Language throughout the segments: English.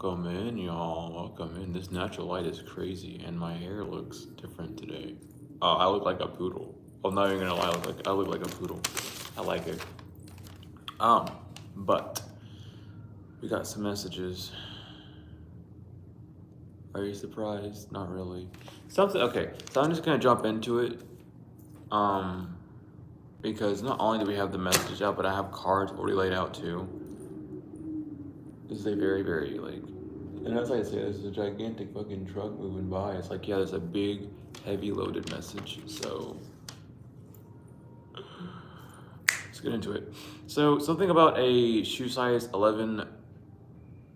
Welcome in, y'all. Welcome in. This natural light is crazy, and my hair looks different today. Oh, I look like a poodle. I'm not even gonna lie. I look like a poodle. I like it. But we got some messages. Are you surprised? Not really. Something. Okay, so I'm just gonna jump into it. Because not only do we have the messages out, but I have cards already laid out too. This is a very, very like, and as I say, there's a gigantic fucking truck moving by. It's like, yeah, there's a big, heavy loaded message. So let's get into it. So something about a shoe size 11.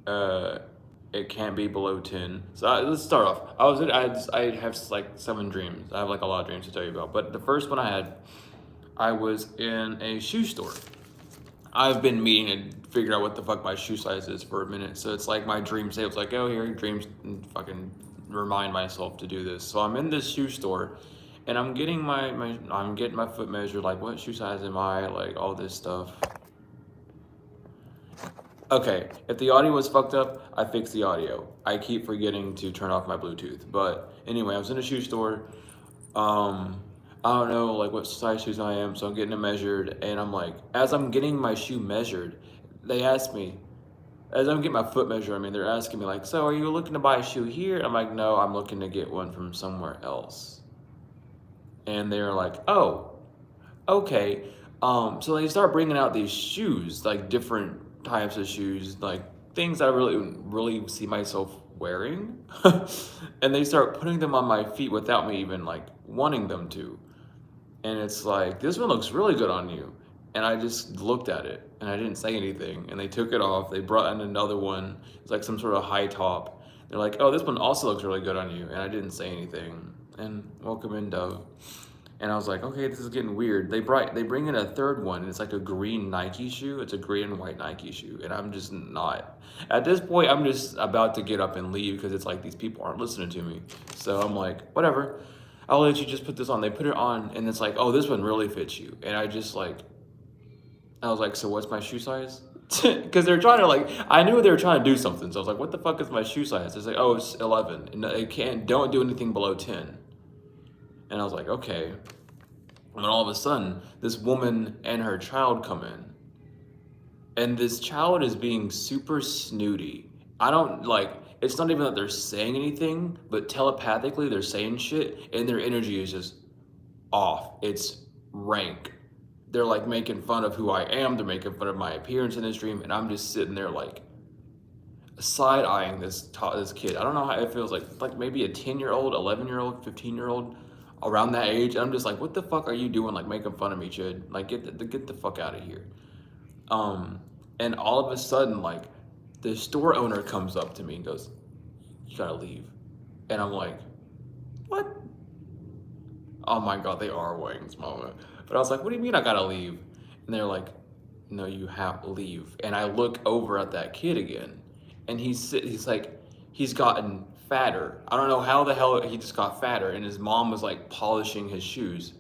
It can't be below 10. So let's start off. I have like 7 dreams. I have like a lot of dreams to tell you about. But the first one I was in a shoe store. I've been meaning to figure out what the fuck my shoe size is for a minute. So it's like my dream say, it's like, oh, here, dreams, and fucking remind myself to do this. So I'm in this shoe store and I'm getting I'm getting my foot measured, like what shoe size am I, like all this stuff. Okay, if the audio was fucked up, I fixed the audio. I keep forgetting to turn off my Bluetooth. But anyway, I was in a shoe store. I don't know like what size shoes I am, so I'm getting it measured, and I'm like, as I'm getting my shoe measured, they ask me, as I'm getting my foot measured, they're asking me like, so are you looking to buy a shoe here? I'm like, no, I'm looking to get one from somewhere else. And they're like, oh, okay. So they start bringing out these shoes, like different types of shoes, like things I really see myself wearing. And they start putting them on my feet without me even like wanting them to. And it's like, this one looks really good on you. And I just looked at it and I didn't say anything. And they took it off. They brought in another one. It's like some sort of high top. They're like, oh, this one also looks really good on you. And I didn't say anything. And welcome in, Dove. And I was like, okay, this is getting weird. They bring in a third one, and it's like a green Nike shoe. It's a green and white Nike shoe, and I'm just not. At this point, I'm just about to get up and leave because it's like these people aren't listening to me. So I'm like, whatever. I'll let you just put this on. They put it on, and it's like, oh, this one really fits you. And I was like, so what's my shoe size? Because they're trying to like, I knew they were trying to do something. So I was like, what the fuck is my shoe size? It's like, oh, it's 11. And they don't do anything below 10. And I was like, okay. And then all of a sudden, this woman and her child come in. And this child is being super snooty. It's not even that they're saying anything, but telepathically they're saying shit, and their energy is just off. It's rank. They're like making fun of who I am. They're making fun of my appearance in this dream, and I'm just sitting there like side-eyeing this kid. I don't know how it feels like maybe a 10-year-old, 11-year-old, 15-year-old, around that age. I'm just like, what the fuck are you doing? Like making fun of me, Chid. Like get the fuck out of here. And all of a sudden, like the store owner comes up to me and goes, you gotta leave. And I'm like, what? Oh my God, they are waiting this moment. But I was like, what do you mean I gotta leave? And they're like, no, you have to leave. And I look over at that kid again, and he's like, he's gotten fatter. I don't know how the hell he just got fatter. And his mom was like polishing his shoes.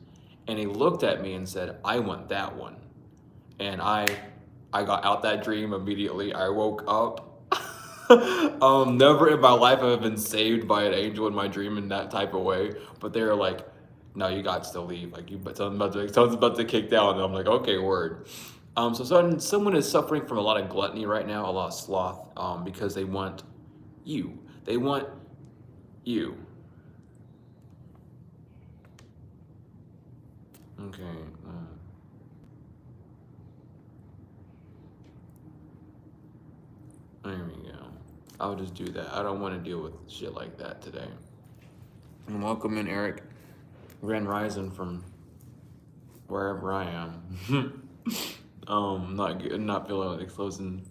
And he looked at me and said, I want that one. And I got out that dream immediately. I woke up. Never in my life have I been saved by an angel in my dream in that type of way. But they were like, no, you got to leave. Like someone's about to kick down. And I'm like, okay, word. So someone is suffering from a lot of gluttony right now, a lot of sloth, because they want you. They want you. Okay. There we go. I'll just do that. I don't want to deal with shit like that today. And welcome in, Eric. Grand Rising from wherever I am. Not feeling like closing.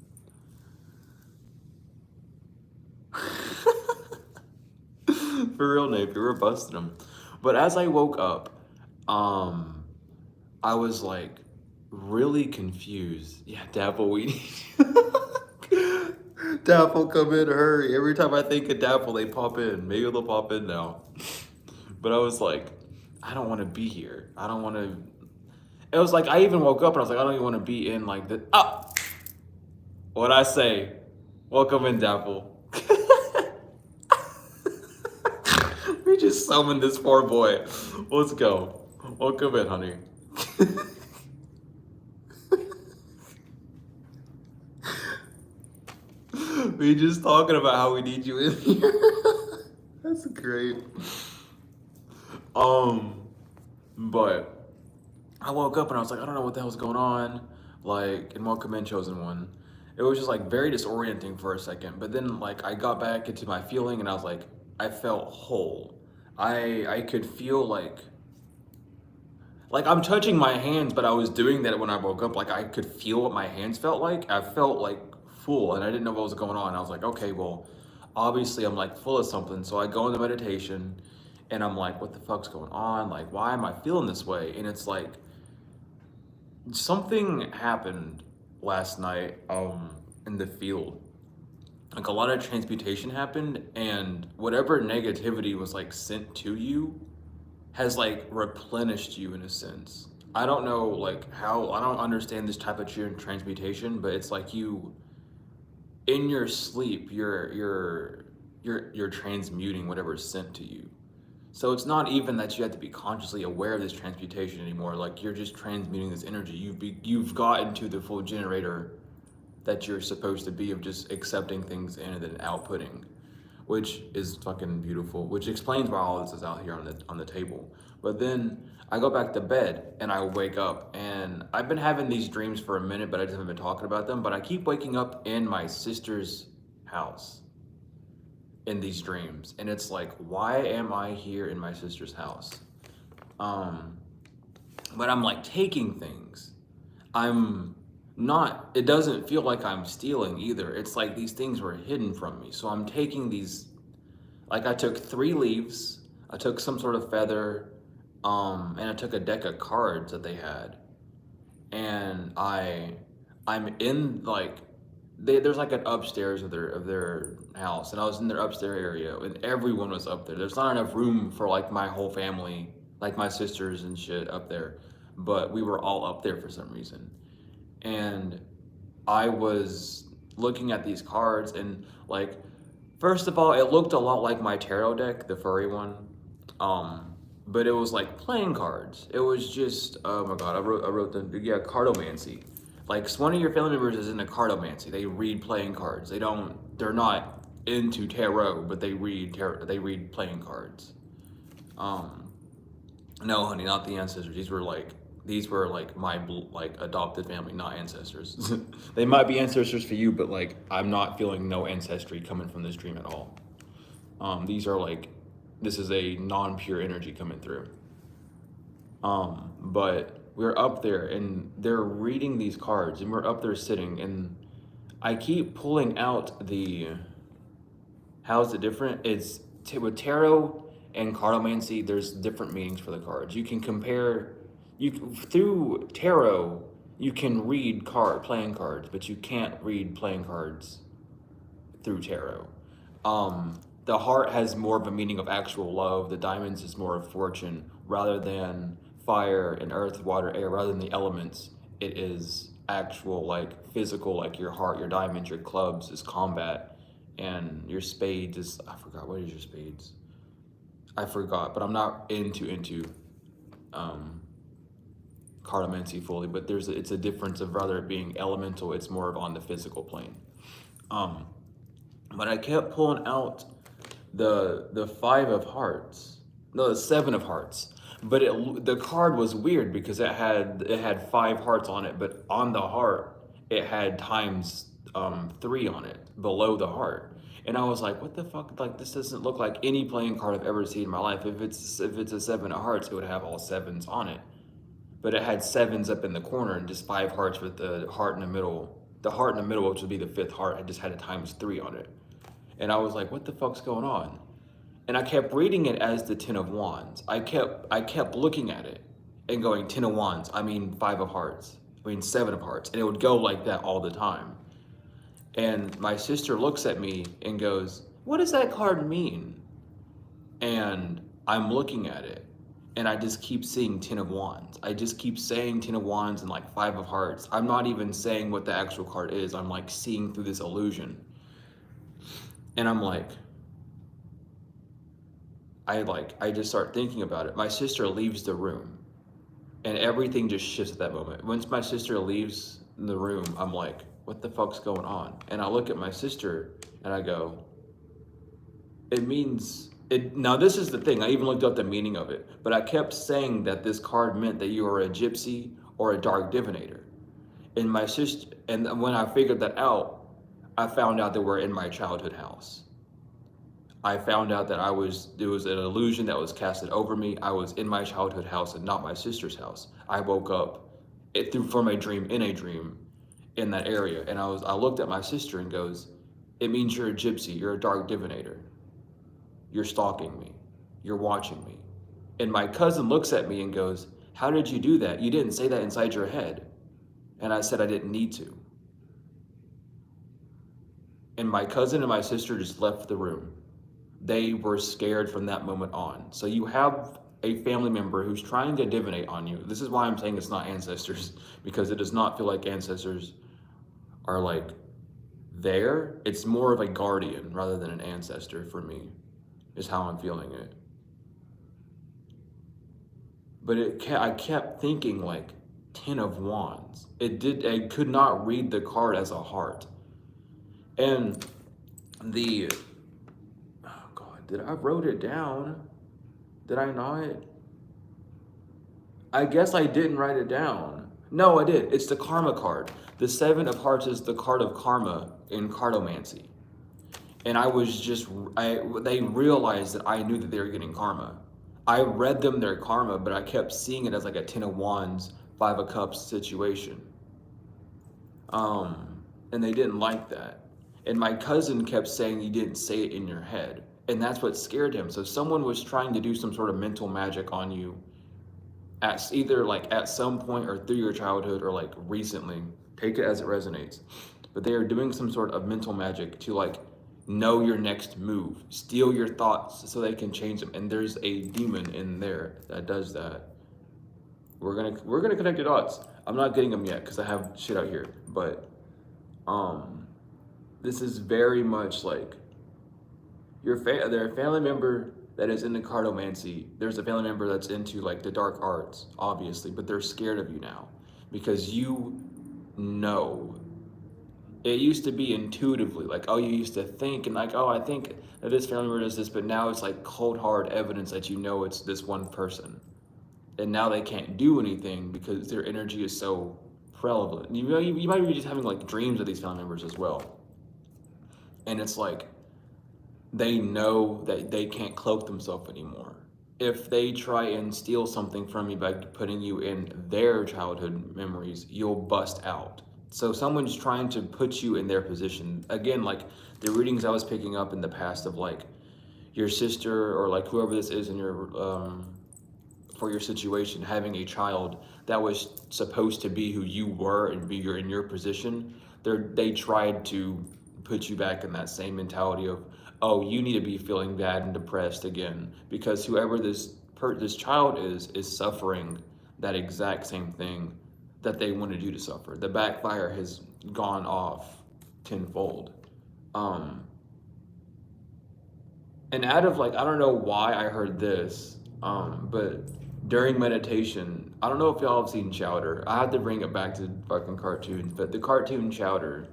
For real, Napier, we're busting them. But as I woke up, I was like really confused. Yeah, Dapple, we need Dapple, come in, hurry. Every time I think of Dapple, they pop in. Maybe they'll pop in now. But I was like, I don't want to be here. I don't want to. It was like I even woke up and I was like, I don't even want to be in like the. What'd I say? Welcome in, Dapple. just summoned this poor boy. Let's go. Welcome in, honey. We just talking about how we need you in here. That's great. But I woke up and I was like, I don't know what the hell's going on. Like, and welcome in, chosen one. It was just like very disorienting for a second. But then like I got back into my feeling and I was like, I felt whole. I could feel like I'm touching my hands, but I was doing that when I woke up. Like I could feel what my hands felt like. I felt like full and I didn't know what was going on. I was like, okay, well, obviously I'm like full of something. So I go into meditation and I'm like, what the fuck's going on? Like, why am I feeling this way? And it's like, something happened last night in the field. Like a lot of transmutation happened and whatever negativity was like sent to you has like replenished you in a sense. I don't know like how, I don't understand this type of transmutation, but it's like you in your sleep you're transmuting whatever is sent to you. So it's not even that you have to be consciously aware of this transmutation anymore. Like you're just transmuting this energy. You've gotten to the full generator that you're supposed to be of just accepting things in and then outputting, which is fucking beautiful. Which explains why all this is out here on the table. But then I go back to bed and I wake up and I've been having these dreams for a minute, but I just haven't been talking about them. But I keep waking up in my sister's house in these dreams, and it's like, why am I here in my sister's house? But I'm like taking things. I'm not, it doesn't feel like I'm stealing either. It's like these things were hidden from me. So I'm taking these, like I took 3 leaves, I took some sort of feather, and I took a deck of cards that they had. And I'm in like, there's like an upstairs of their house, and I was in their upstairs area, and everyone was up there. There's not enough room for like my whole family, like my sisters and shit up there, but we were all up there for some reason. And I was looking at these cards, and like, first of all, it looked a lot like my tarot deck, the furry one, but it was like playing cards. It was just, oh my god, I wrote cardomancy. Like one of your family members is into cardomancy. They read playing cards. They're not into tarot, but they read playing cards. No, honey, not the ancestors. These were like my like adopted family, not ancestors. They might be ancestors for you, but like I'm not feeling no ancestry coming from this dream at all. These are like, this is a non-pure energy coming through. But we're up there and they're reading these cards and we're up there sitting, and I keep pulling out how's it different? It's with tarot and cardomancy, there's different meanings for the cards. You can compare, through tarot, you can read playing cards, but you can't read playing cards through tarot. The heart has more of a meaning of actual love. The diamonds is more of fortune, rather than fire and earth, water, air, rather than the elements. It is actual, like physical, like your heart, your diamonds, your clubs is combat, and your spades is, I forgot, what is your spades? I forgot, but I'm not into cardomancy fully, but it's a difference of rather it being elemental, it's more of on the physical plane. But I kept pulling out the 5 of hearts, no, the 7 of hearts. But the card was weird because it had 5 hearts on it, but on the heart it had times 3 on it below the heart. And I was like, what the fuck? Like, this doesn't look like any playing card I've ever seen in my life. If it's a 7 of hearts, it would have all 7s on it. But it had 7s up in the corner and just 5 hearts with the heart in the middle. The heart in the middle, which would be the 5th heart, it just had a times 3 on it. And I was like, what the fuck's going on? And I kept reading it as the 10 of Wands. I kept looking at it and going, 10 of Wands, I mean 5 of Hearts, I mean 7 of Hearts. And it would go like that all the time. And my sister looks at me and goes, what does that card mean? And I'm looking at it and I just keep seeing 10 of Wands. I just keep saying 10 of Wands and like 5 of Hearts. I'm not even saying what the actual card is. I'm like seeing through this illusion. And I'm like, I just start thinking about it. My sister leaves the room, and everything just shifts at that moment. Once my sister leaves the room, I'm like, what the fuck's going on? And I look at my sister and I go, it means it. Now this is the thing. I even looked up the meaning of it, but I kept saying that this card meant that you are a gypsy or a dark divinator. And my sister, and when I figured that out, I found out that we're in my childhood house. I found out that there was an illusion that was casted over me. I was in my childhood house and not my sister's house. I woke up from a dream in that area. And I looked at my sister and goes, it means you're a gypsy, you're a dark divinator. You're stalking me. You're watching me. And my cousin looks at me and goes, how did you do that? You didn't say that inside your head. And I said I didn't need to. And my cousin and my sister just left the room. They were scared from that moment on. So you have a family member who's trying to divinate on you. This is why I'm saying it's not ancestors, because it does not feel like ancestors are like there. It's more of a guardian rather than an ancestor for me, is how I'm feeling it. But I kept thinking like 10 of Wands. I could not read the card as a heart. And did I wrote it down? Did I not? I guess I didn't write it down. No, I did. It's the karma card. The 7 of Hearts is the card of karma in cartomancy. And they realized that I knew that they were getting karma. I read them their karma, but I kept seeing it as like a 10 of Wands, 5 of Cups situation. And they didn't like that. And my cousin kept saying you didn't say it in your head. And that's what scared him. So someone was trying to do some sort of mental magic on you at either like at some point or through your childhood or like recently. Take it as it resonates. But they are doing some sort of mental magic to like know your next move, steal your thoughts so they can change them. And there's a demon in there that does that. We're gonna connect the dots. I'm not getting them yet because I have shit out here. But this is very much like they're a family member that is into cartomancy. There's a family member that's into like the dark arts, obviously, but they're scared of you now because you know. It used to be intuitively, like, oh, you used to think and like, oh, I think that this family member does this, but now it's like cold hard evidence that you know it's this one person. And now they can't do anything because their energy is so prevalent. You might be just having like dreams of these family members as well. And it's like, they know that they can't cloak themselves anymore. If they try and steal something from you by putting you in their childhood memories, you'll bust out. So someone's trying to put you in their position. Again, like the readings I was picking up in the past of like your sister or like whoever this is in your, for your situation, having a child that was supposed to be who you were and be in your position, they tried to put you back in that same mentality of, oh, you need to be feeling bad and depressed again because whoever this child is suffering that exact same thing that they wanted you to suffer. The backfire has gone off tenfold. And out of like, I don't know why I heard this, but during meditation, I don't know if y'all have seen Chowder. I had to bring it back to fucking cartoons, but the cartoon Chowder,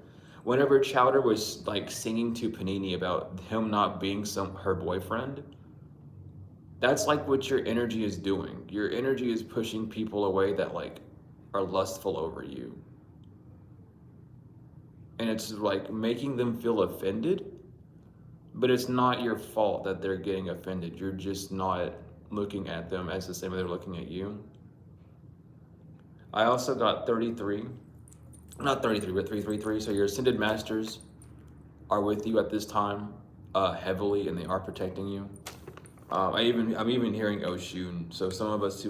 whenever Chowder was like singing to Panini about him not being her boyfriend, that's like what your energy is doing. Your energy is pushing people away that like are lustful over you. And it's like making them feel offended, but it's not your fault that they're getting offended. You're just not looking at them as the same way they're looking at you. I also got 33. Not 33, but 333. So your ascended masters are with you at this time heavily, and they are protecting you. I'm even hearing Oshun. So some of us who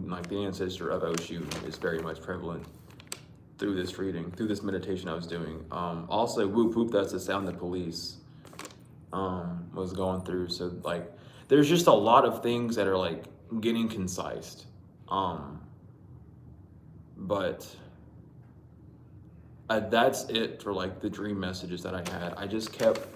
like the ancestor of Oshun is very much prevalent through this reading, through this meditation I was doing. Also, whoop whoop, that's the sound the police was going through. So like, there's just a lot of things that are like getting concised. But that's it for like the dream messages that I had. I just kept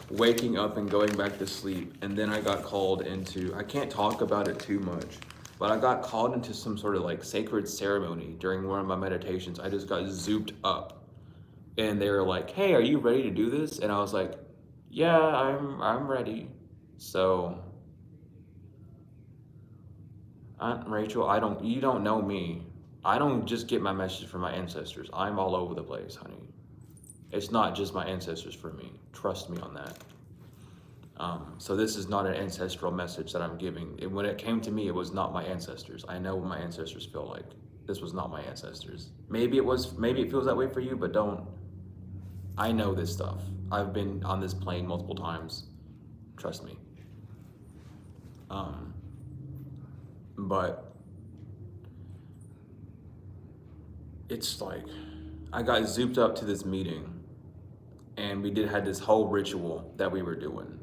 waking up and going back to sleep. And then I got called into, I can't talk about it too much, but I got called into some sort of like sacred ceremony during one of my meditations. I just got zooped up and they were like, "Hey, are you ready to do this?" And I was like, "Yeah, I'm ready." So, Rachel, you don't know me. I don't just get my messages from my ancestors. I'm all over the place, honey. It's not just my ancestors for me. Trust me on that. So this is not an ancestral message that I'm giving. When it came to me, it was not my ancestors. I know what my ancestors feel like. This was not my ancestors. Maybe it feels that way for you, but don't. I know this stuff. I've been on this plane multiple times. Trust me. But it's like, I got zooped up to this meeting and we had this whole ritual that we were doing.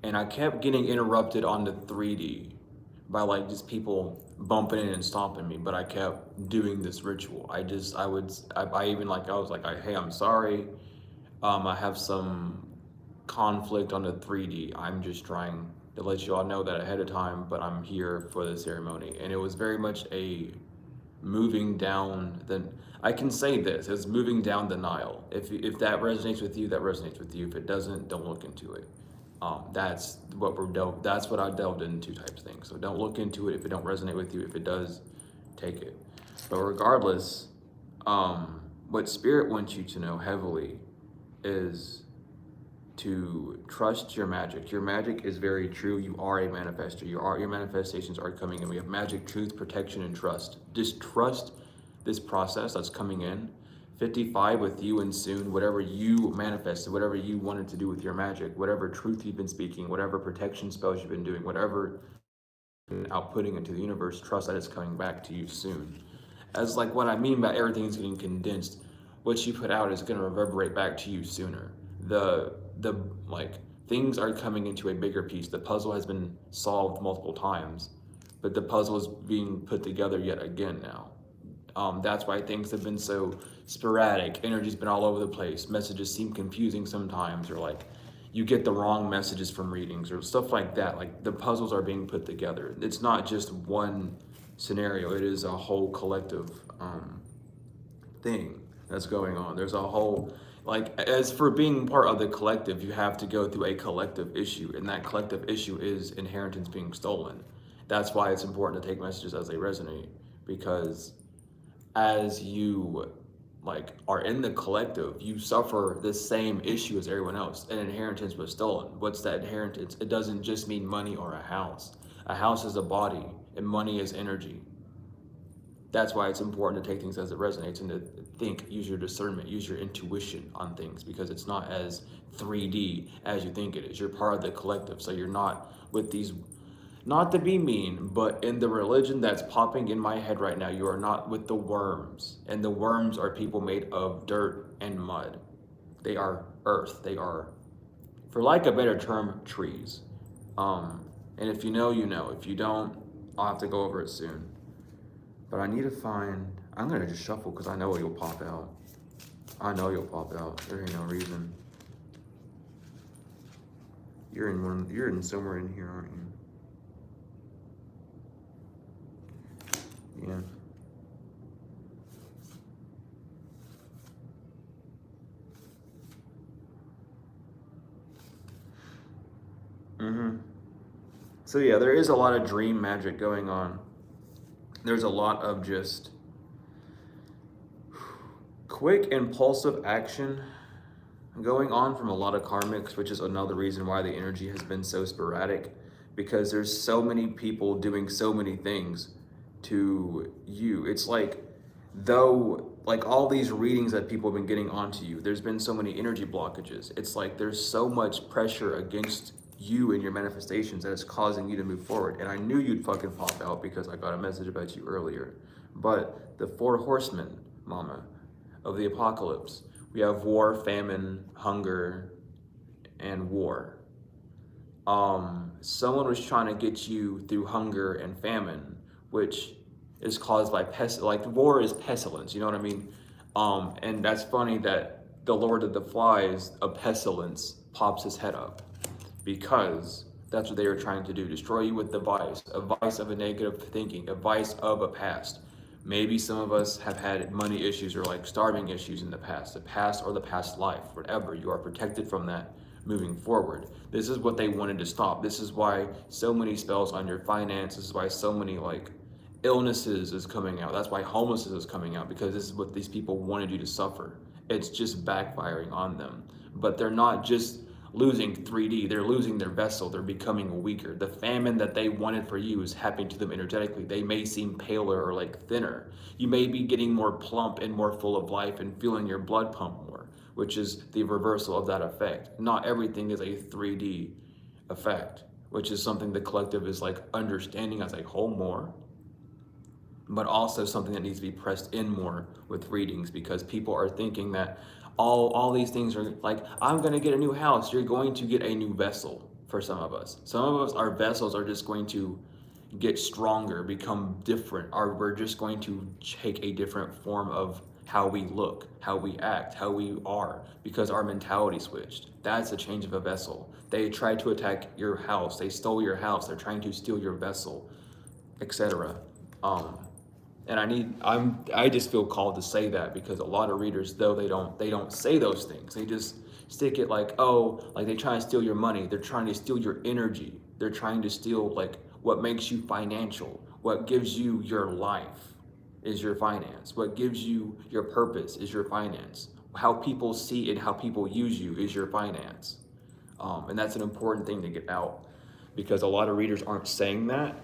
And I kept getting interrupted on the 3D by like just people bumping in and stomping me, but I kept doing this ritual. I was like, "Hey, I'm sorry. I have some conflict on the 3D. I'm just trying to let you all know that ahead of time, but I'm here for the ceremony." And it was very much a moving down I can say this, it's moving down the Nile. If that resonates with you, that resonates with you. If it doesn't, don't look into it. That's what I delved into types things. So don't look into it if it don't resonate with you. If it does, take it. But regardless, what Spirit wants you to know heavily is to trust your magic. Your magic is very true. You are a manifester. Your manifestations are coming in. We have magic, truth, protection, and trust. Just trust this process that's coming in. 55 with you, and soon whatever you manifested, whatever you wanted to do with your magic, whatever truth you've been speaking, whatever protection spells you've been doing, whatever outputting into the universe, trust that it's coming back to you soon. As like what I mean by everything's getting condensed, what you put out is going to reverberate back to you sooner. The like things are coming into a bigger piece. The puzzle has been solved multiple times, but the puzzle is being put together yet again now. That's why things have been so sporadic. Energy's been all over the place. Messages seem confusing sometimes, or like you get the wrong messages from readings or stuff like that. Like the puzzles are being put together. It's not just one scenario. It is a whole collective thing that's going on. There's a whole, like, as for being part of the collective, you have to go through a collective issue, and that collective issue is inheritance being stolen. That's why it's important to take messages as they resonate, because as you like are in the collective, you suffer the same issue as everyone else. And inheritance was stolen. What's that inheritance? It doesn't just mean money or a house. A house is a body, and money is energy. That's why it's important to take things as it resonates and to think, use your discernment, use your intuition on things, because it's not as 3D as you think it is. You're part of the collective, so you're not with these, not to be mean, but in the religion that's popping in my head right now, you are not with the worms. And the worms are people made of dirt and mud. They are earth. They are, for lack of a better term, trees. And if you know, you know. If you don't, I'll have to go over it soon. But I need to find, I'm gonna just shuffle because I know you'll pop out. I know you'll pop out. There ain't no reason. You're in somewhere in here, aren't you? Yeah. So yeah, there is a lot of dream magic going on. There's a lot of just quick impulsive action going on from a lot of karmics, which is another reason why the energy has been so sporadic, because there's so many people doing so many things to you. It's like, though, like all these readings that people have been getting onto you, there's been so many energy blockages. It's like there's so much pressure against you and your manifestations that it's causing you to move forward. And I knew you'd fucking pop out because I got a message about you earlier. But the 4 horsemen, mama, of the apocalypse, we have war, famine, hunger, and war. Someone was trying to get you through hunger and famine, which is caused by like war is pestilence, you know what I mean? And that's funny that the Lord of the Flies, a pestilence, pops his head up, because that's what they were trying to do, destroy you with the vice, a vice of a negative thinking, a vice of a past. Maybe some of us have had money issues or like starving issues in the past or the past life, whatever. You are protected from that moving forward. This is what they wanted to stop. This is why so many spells on your finances, this is why so many like illnesses is coming out. That's why homelessness is coming out, because this is what these people wanted you to suffer. It's just backfiring on them. But they're not just losing 3D, they're losing their vessel, they're becoming weaker. The famine that they wanted for you is happening to them energetically. They may seem paler or like thinner. You may be getting more plump and more full of life and feeling your blood pump more, which is the reversal of that effect. Not everything is a 3D effect, which is something the collective is like understanding as a whole more, but also something that needs to be pressed in more with readings, because people are thinking that all these things are like, I'm going to get a new house. You're going to get a new vessel for some of us. Some of us, our vessels are just going to get stronger, become different, or we're just going to take a different form of how we look, how we act, how we are, because our mentality switched. That's a change of a vessel. They tried to attack your house. They stole your house. They're trying to steal your vessel, etc. And I just feel called to say that, because a lot of readers, though they don't say those things. They just stick it like, oh, like they try to steal your money. They're trying to steal your energy. They're trying to steal like what makes you financial. What gives you your life is your finance. What gives you your purpose is your finance. How people see and how people use you is your finance. And that's an important thing to get out, because a lot of readers aren't saying that.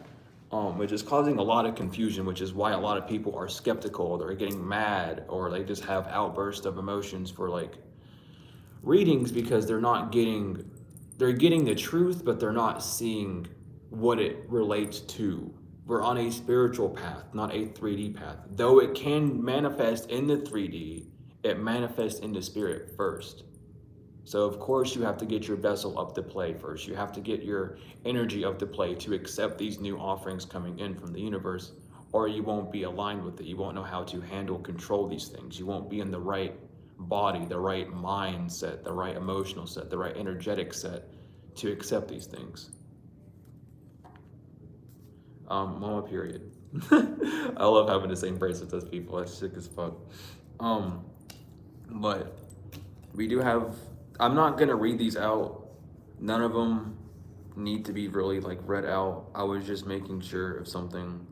Which is causing a lot of confusion, which is why a lot of people are skeptical, they're getting mad, or they just have outbursts of emotions for like readings, because they're getting the truth, but they're not seeing what it relates to. We're on a spiritual path, not a 3D path. Though it can manifest in the 3D, it manifests in the spirit first. So of course you have to get your vessel up to play first. You have to get your energy up to play to accept these new offerings coming in from the universe, or you won't be aligned with it. You won't know how to handle, control these things. You won't be in the right body, the right mindset, the right emotional set, the right energetic set to accept these things. Mama period. I love having the same bracelets as people. That's sick as fuck. But we do have, I'm not gonna read these out. None of them need to be really like read out. I was just making sure of something.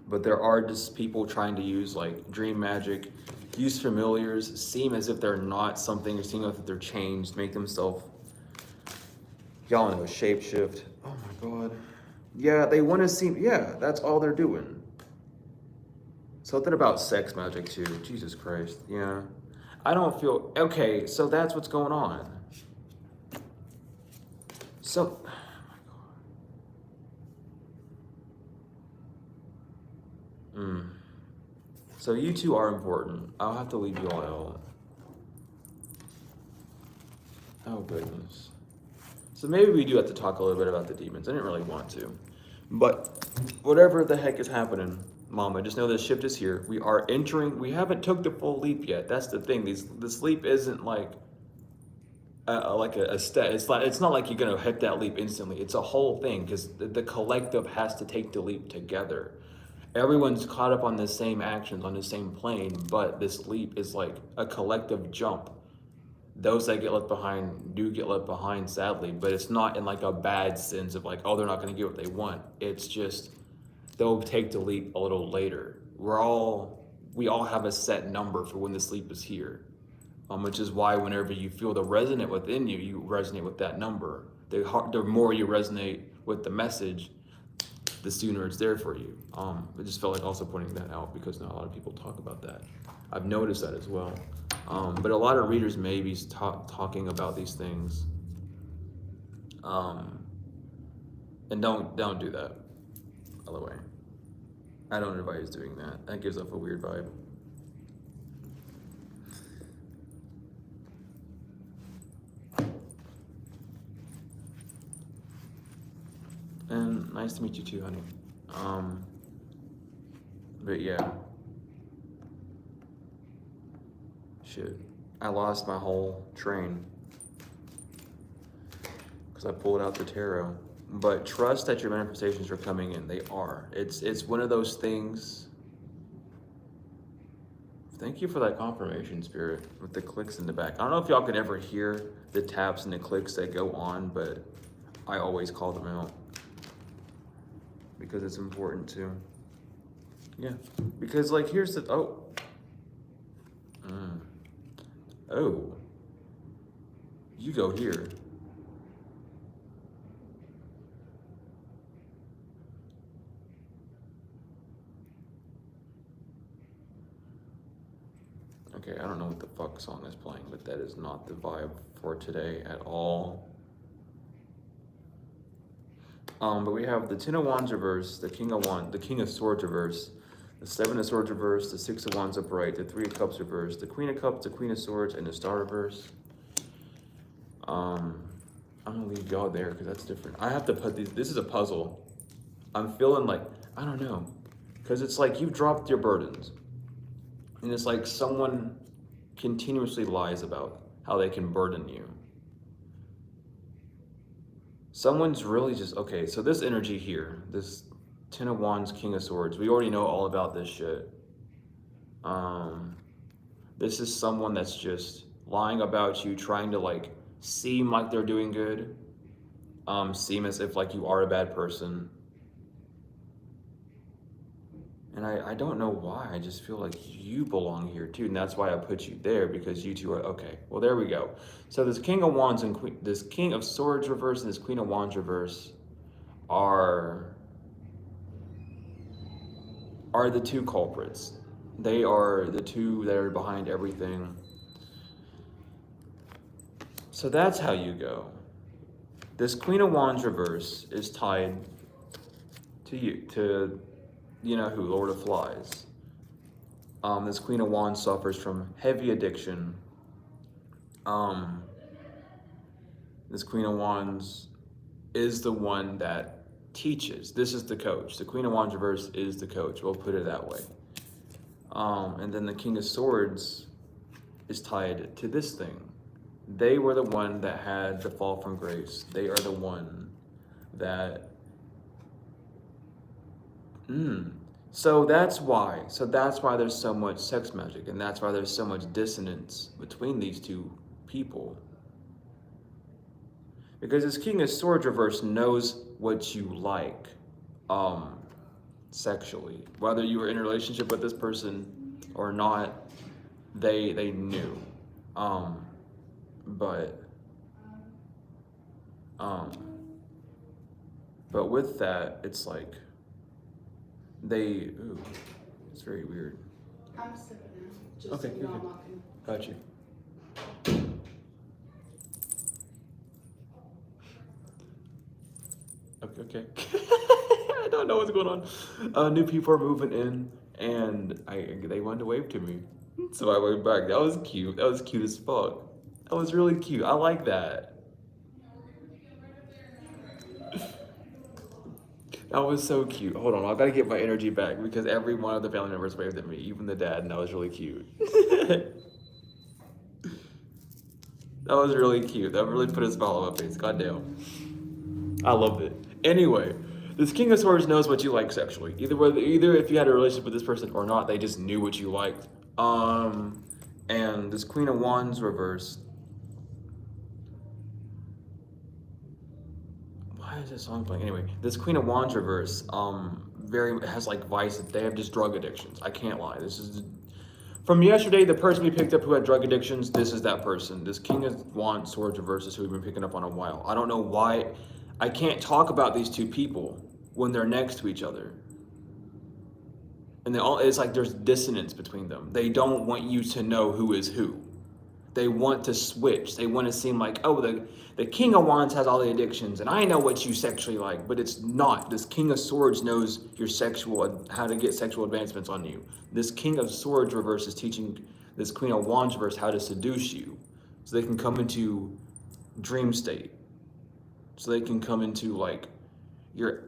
But there are just people trying to use like dream magic, use familiars, seem as if they're not something, or seem as if they're changed, make themselves, y'all know, shapeshift. Oh my God. Yeah, they want to seem, yeah, that's all they're doing. Something about sex magic too. Jesus Christ, yeah. I don't feel, okay, so that's what's going on. So, oh my God. So you two are important. I'll have to leave you all out. Oh goodness. So maybe we do have to talk a little bit about the demons. I didn't really want to. But whatever the heck is happening, Mama, just know this shift is here. We are entering, we haven't took the full leap yet. That's the thing. This leap isn't like a step. It's not like you're gonna hit that leap instantly. It's a whole thing, because the collective has to take the leap together. Everyone's caught up on the same actions, on the same plane, but this leap is like a collective jump. Those that get left behind do get left behind, sadly, but it's not in like a bad sense of like, oh, they're not gonna get what they want. It's just, they'll take the leap a little later. We all have a set number for when the sleep is here, which is why whenever you feel the resonate within you, you resonate with that number. The more you resonate with the message, the sooner it's there for you. I just felt like also pointing that out, because not a lot of people talk about that. I've noticed that as well. But a lot of readers may be talking about these things. And don't do that, by the way. I don't advise doing that. That gives off a weird vibe. And nice to meet you too, honey. But yeah. Shit. I lost my whole train. because I pulled out the tarot. But trust that your manifestations are coming in. They are. It's one of those things. Thank you for that confirmation, Spirit, with the clicks in the back. I don't know if y'all can ever hear the taps and the clicks that go on, but I always call them out because it's important to. Yeah, because like here's the, oh, you go here. Okay, I don't know what the fuck song is playing, but that is not the vibe for today at all. But we have the Ten of Wands reverse, the King of Swords reverse, the Seven of Swords reverse, the Six of Wands upright, the Three of Cups reverse, the Queen of Cups, the Queen of Swords, and the Star reverse. I'm gonna leave y'all there because that's different. I have to put these, this is a puzzle. I'm feeling like, I don't know, because it's like you've dropped your burdens. And it's like someone continuously lies about how they can burden you. Someone's really just, okay, so this energy here, this Ten of Wands, King of Swords, we already know all about this shit. This is someone that's just lying about you, trying to like seem like they're doing good, seem as if like you are a bad person. And I don't know why, I just feel like you belong here too, and that's why I put you there, because you two are, okay, well there we go. So this King of Wands and this King of Swords reverse and this Queen of Wands reverse are the two culprits. They are the two that are behind everything. So that's how you go. This Queen of Wands reverse is tied to you know who, Lord of Flies. This Queen of Wands suffers from heavy addiction. This Queen of Wands is the one that teaches. This is the coach. The Queen of Wands reverse is the coach. We'll put it that way. And then the King of Swords is tied to this thing. They were the one that had the fall from grace. They are the one that So that's why there's so much sex magic, and that's why there's so much dissonance between these two people. Because this King of Swords reverse knows what you like, sexually. Whether you were in a relationship with this person or not, they knew. But with that, it's like, it's very weird. I'm sipping now. Just Okay, so you know, okay. I'm not gonna... Got you. Okay. I don't know what's going on. New people are moving in, and they wanted to wave to me, so I waved back. That was cute. That was cute as fuck. That was really cute. I like that. That was so cute. Hold on, I gotta get my energy back because every one of the family members waved at me, even the dad, and that was really cute. That was really cute. That really put a smile on my face. Goddamn. I loved it. Anyway, this King of Swords knows what you like sexually. Either if you had a relationship with this person or not, they just knew what you liked. And this Queen of Wands reverse. Why is this song playing? Anyway, this Queen of Wands reverse has like vice. They have just drug addictions. I can't lie. This is from yesterday. The person we picked up who had drug addictions. This is that person. This King of Wands Swords reverse is who we've been picking up on a while. I don't know why. I can't talk about these two people when they're next to each other. And it's like there's dissonance between them. They don't want you to know who is who. They want to switch. They want to seem like, oh, the King of Wands has all the addictions, and I know what you sexually like, but it's not. This King of Swords knows your how to get sexual advancements on you. This King of Swords reverse is teaching this Queen of Wands reverse how to seduce you, so they can come into dream state, so they can come into like your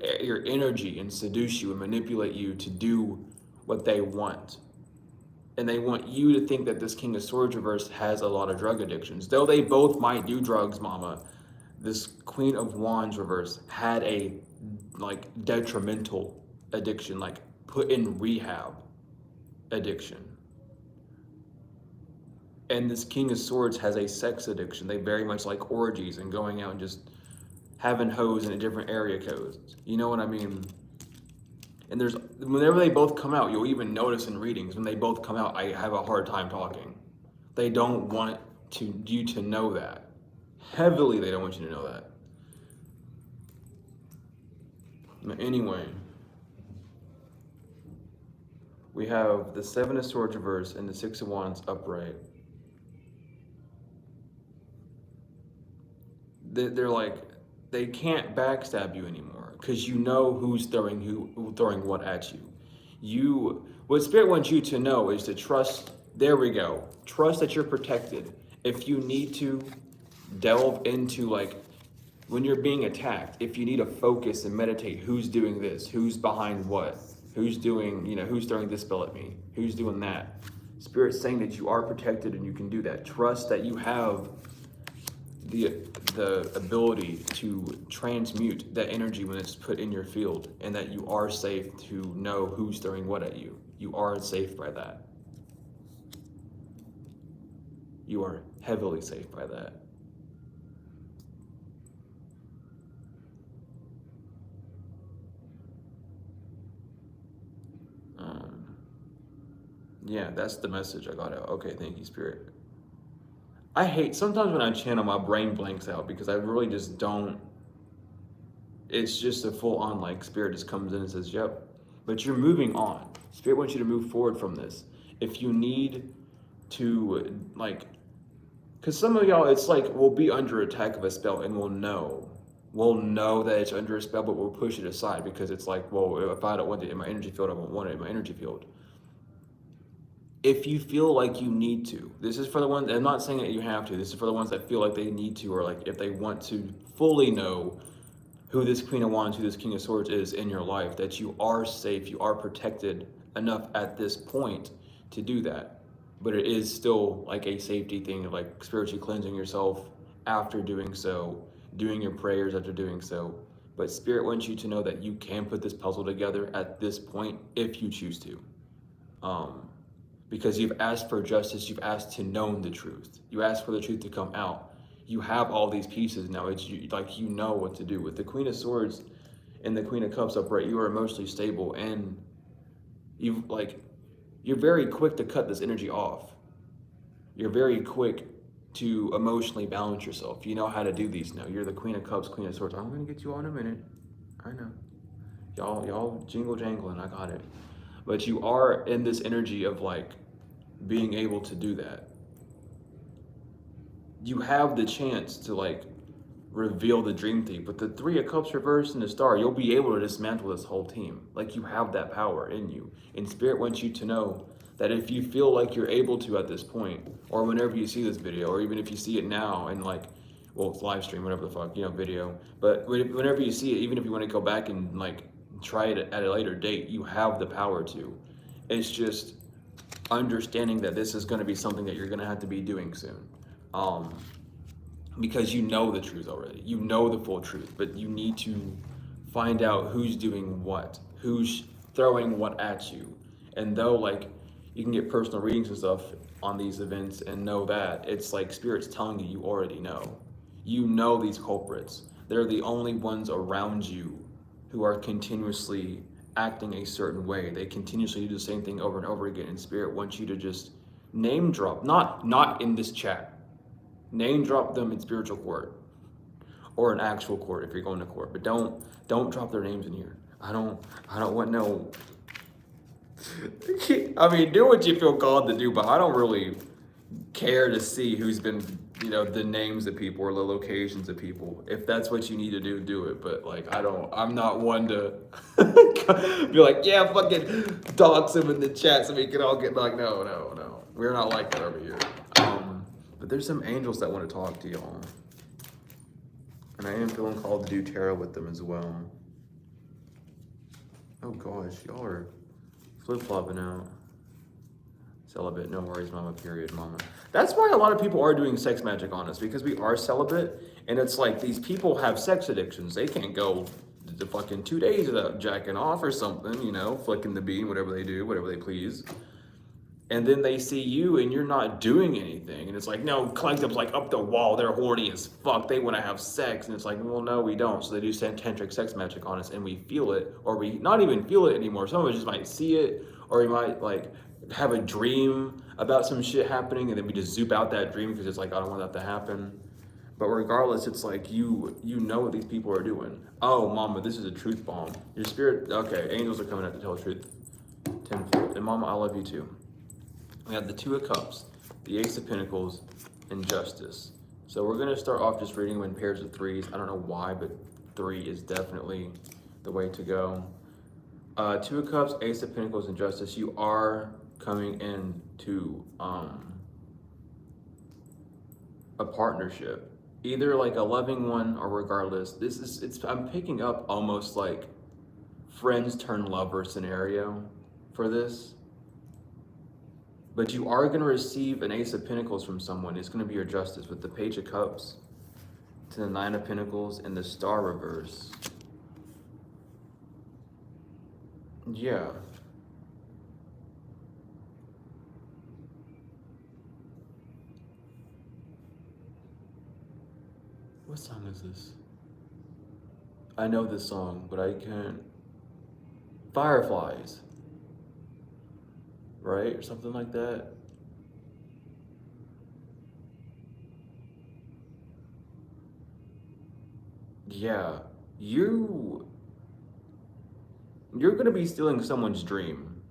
energy and seduce you and manipulate you to do what they want. And they want you to think that this King of Swords reverse has a lot of drug addictions. Though they both might do drugs, mama, this Queen of Wands reverse had a like detrimental addiction, like put in rehab addiction. And this King of Swords has a sex addiction. They very much like orgies and going out and just having hoes in a different area codes. You know what I mean? And there's, whenever they both come out, you'll even notice in readings, when they both come out, I have a hard time talking. They don't want you to know that. Heavily, they don't want you to know that. But anyway, we have the Seven of Swords reverse and the Six of Wands upright. They're like, they can't backstab you anymore because you know who's throwing what at you. What Spirit wants you to know is to trust. There we go. Trust that you're protected. If you need to delve into, like, when you're being attacked, if you need to focus and meditate, who's doing this, who's behind what, who's doing, who's throwing this spell at me, who's doing that. Spirit's saying that you are protected and you can do that. Trust that you have the ability to transmute that energy when it's put in your field, and that you are safe to know who's throwing what at you. You are safe by that. You are heavily safe by that. Yeah, that's the message I got out. Okay, thank you, Spirit. I hate, sometimes when I channel, my brain blanks out because I really just don't, it's just a full on, like, Spirit just comes in and says, yep. But you're moving on. Spirit wants you to move forward from this. If you need to, like, because some of y'all, it's like, we'll be under attack of a spell and we'll know that it's under a spell, but we'll push it aside because it's like, well, if I don't want it in my energy field, I won't want it in my energy field. If you feel like you need to, this is for the ones, I'm not saying that you have to, this is for the ones that feel like they need to, or like if they want to fully know who this Queen of Wands, who this King of Swords is in your life, that you are safe, you are protected enough at this point to do that. But it is still like a safety thing of like spiritually cleansing yourself after doing so, doing your prayers after doing so. But Spirit wants you to know that you can put this puzzle together at this point if you choose to. Because you've asked for justice, you've asked to know the truth. You asked for the truth to come out. You have all these pieces now. It's like, you know what to do. With the Queen of Swords and the Queen of Cups upright, you are emotionally stable, and you're very quick to cut this energy off. You're very quick to emotionally balance yourself. You know how to do these now. You're the Queen of Cups, Queen of Swords. I'm gonna get you all in a minute. I know. Y'all jingle jangling, I got it. But you are in this energy of like being able to do that. You have the chance to like reveal the dream thief, but the Three of Cups reversed and the Star, you'll be able to dismantle this whole team. Like, you have that power in you. And Spirit wants you to know that if you feel like you're able to at this point, or whenever you see this video, or even if you see it now and like, well, it's live stream, whatever the fuck, video. But whenever you see it, even if you want to go back and like try it at a later date, you have the power to. It's just understanding that this is going to be something that you're going to have to be doing soon, because you know the truth already. You know the full truth, but you need to find out who's doing what, who's throwing what at you. And though like you can get personal readings and stuff on these events and know that, it's like Spirit's telling you, you already know. You know these culprits. They're the only ones around you who are continuously acting a certain way. They continuously do the same thing over and over again, and Spirit wants you to just name drop, not in this chat, name drop them in spiritual court or an actual court if you're going to court, but don't drop their names in here. I don't want no, I mean, do what you feel called to do, but I don't really care to see who's been, the names of people or the locations of people. If that's what you need to do, do it. But like, I'm not one to be like, yeah, fucking dox him in the chat so we can all get like, no. We're not like that over here. But there's some angels that want to talk to y'all. And I am feeling called to do tarot with them as well. Oh gosh, y'all are flip-flopping out. Celibate, no worries, mama, period, mama. That's why a lot of people are doing sex magic on us, because we are celibate, And it's like these people have sex addictions. They can't go the fucking 2 days without jacking off or something, you know, flicking the bean, whatever they do, whatever they please. And then they see you and you're not doing anything. And it's like, no, collective's like up the wall. They're horny as fuck. They want to have sex. And it's like, well, no, we don't. So they do tantric sex magic on us and we feel it, or we not even feel it anymore. Some of us just might see it, or we might like have a dream about some shit happening and then we just zoop out that dream because it's like, I don't want that to happen. But regardless, it's like you know what these people are doing. Oh, mama, this is a truth bomb. Your spirit, okay, angels are coming out to tell the truth. Tenfold. And mama, I love you too. We have the Two of Cups, the Ace of Pentacles, and Justice. So we're going to start off just reading them in pairs of threes. I don't know why, but 3 is definitely the way to go. Two of Cups, Ace of Pentacles, and Justice. You are coming into a partnership. Either like a loving one or regardless. I'm picking up almost like friends turn lover scenario for this. But you are going to receive an Ace of Pentacles from someone. It's going to be your Justice with the Page of Cups to the Nine of Pentacles and the Star reverse. Yeah. What song is this? I know this song, but I can't. Fireflies. Right? Or something like that. Yeah. You're gonna be stealing someone's dream.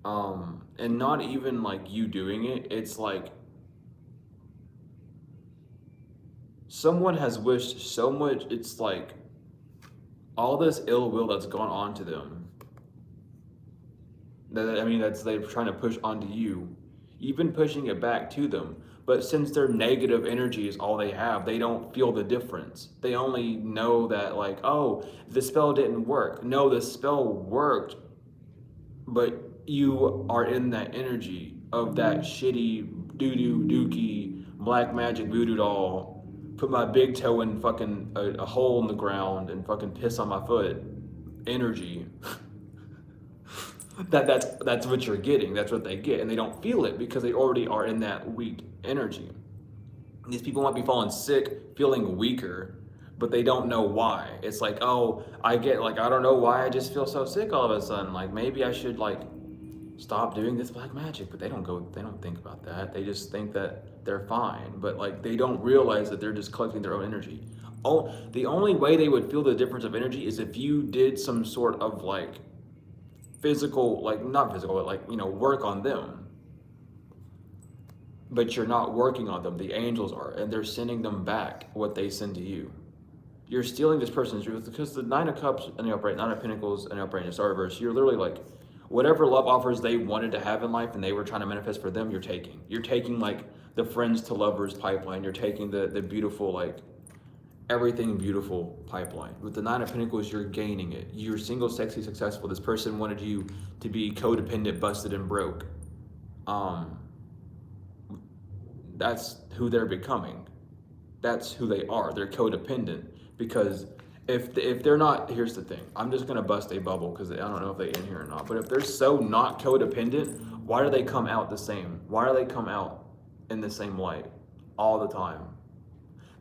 And not even like you doing it. It's like someone has wished so much. It's like all this ill will that's gone on to them. That's they're trying to push onto you. You've been pushing it back to them. But since their negative energy is all they have, they don't feel the difference. They only know that like, oh, the spell didn't work. No, the spell worked, but you are in that energy of that shitty doo-doo dookie black magic voodoo doll. Put my big toe in fucking a hole in the ground and fucking piss on my foot. Energy. That's what you're getting. That's what they get, and they don't feel it because they already are in that weak energy. These people might be falling sick, feeling weaker, but they don't know why. It's like, oh, I don't know why I just feel so sick all of a sudden. Like maybe I should like stop doing this black magic, but they don't think about that. They just think that they're fine, but like they don't realize that they're just collecting their own energy. Oh, the only way they would feel the difference of energy is if you did some sort of like physical, like not physical, but like, you know, work on them. But you're not working on them. The angels are, and they're sending them back what they send to you. You're stealing this person's truth because the Nine of Cups and the upright, Nine of Pentacles and the upright and the Star reverse, you're literally like, whatever love offers they wanted to have in life and they were trying to manifest for them, you're taking. You're taking like the friends to lovers pipeline. You're taking the beautiful, like everything beautiful pipeline. With the Nine of Pentacles, you're gaining it. You're single, sexy, successful. This person wanted you to be codependent, busted, and broke. That's who they're becoming. That's who they are. They're codependent because if they're not, here's the thing. I'm just gonna bust a bubble because I don't know if they're in here or not. But if they're so not codependent, why do they come out the same? Why do they come out in the same light all the time?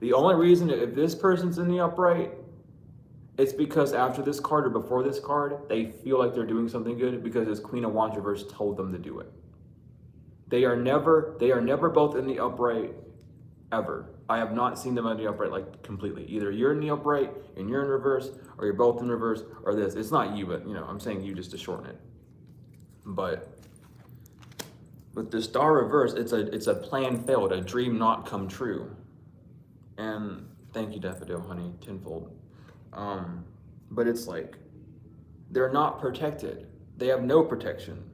The only reason if this person's in the upright, it's because after this card or before this card, they feel like they're doing something good because this Queen of Wands reverse told them to do it. They are never both in the upright ever. I have not seen them in the upright like completely. Either you're in the upright and you're in reverse, or you're both in reverse, or this. It's not you, but you know, I'm saying you just to shorten it. But with the Star reverse, it's a plan failed, a dream not come true. And thank you, Daffodil, honey, tenfold. But it's like they're not protected. They have no protection.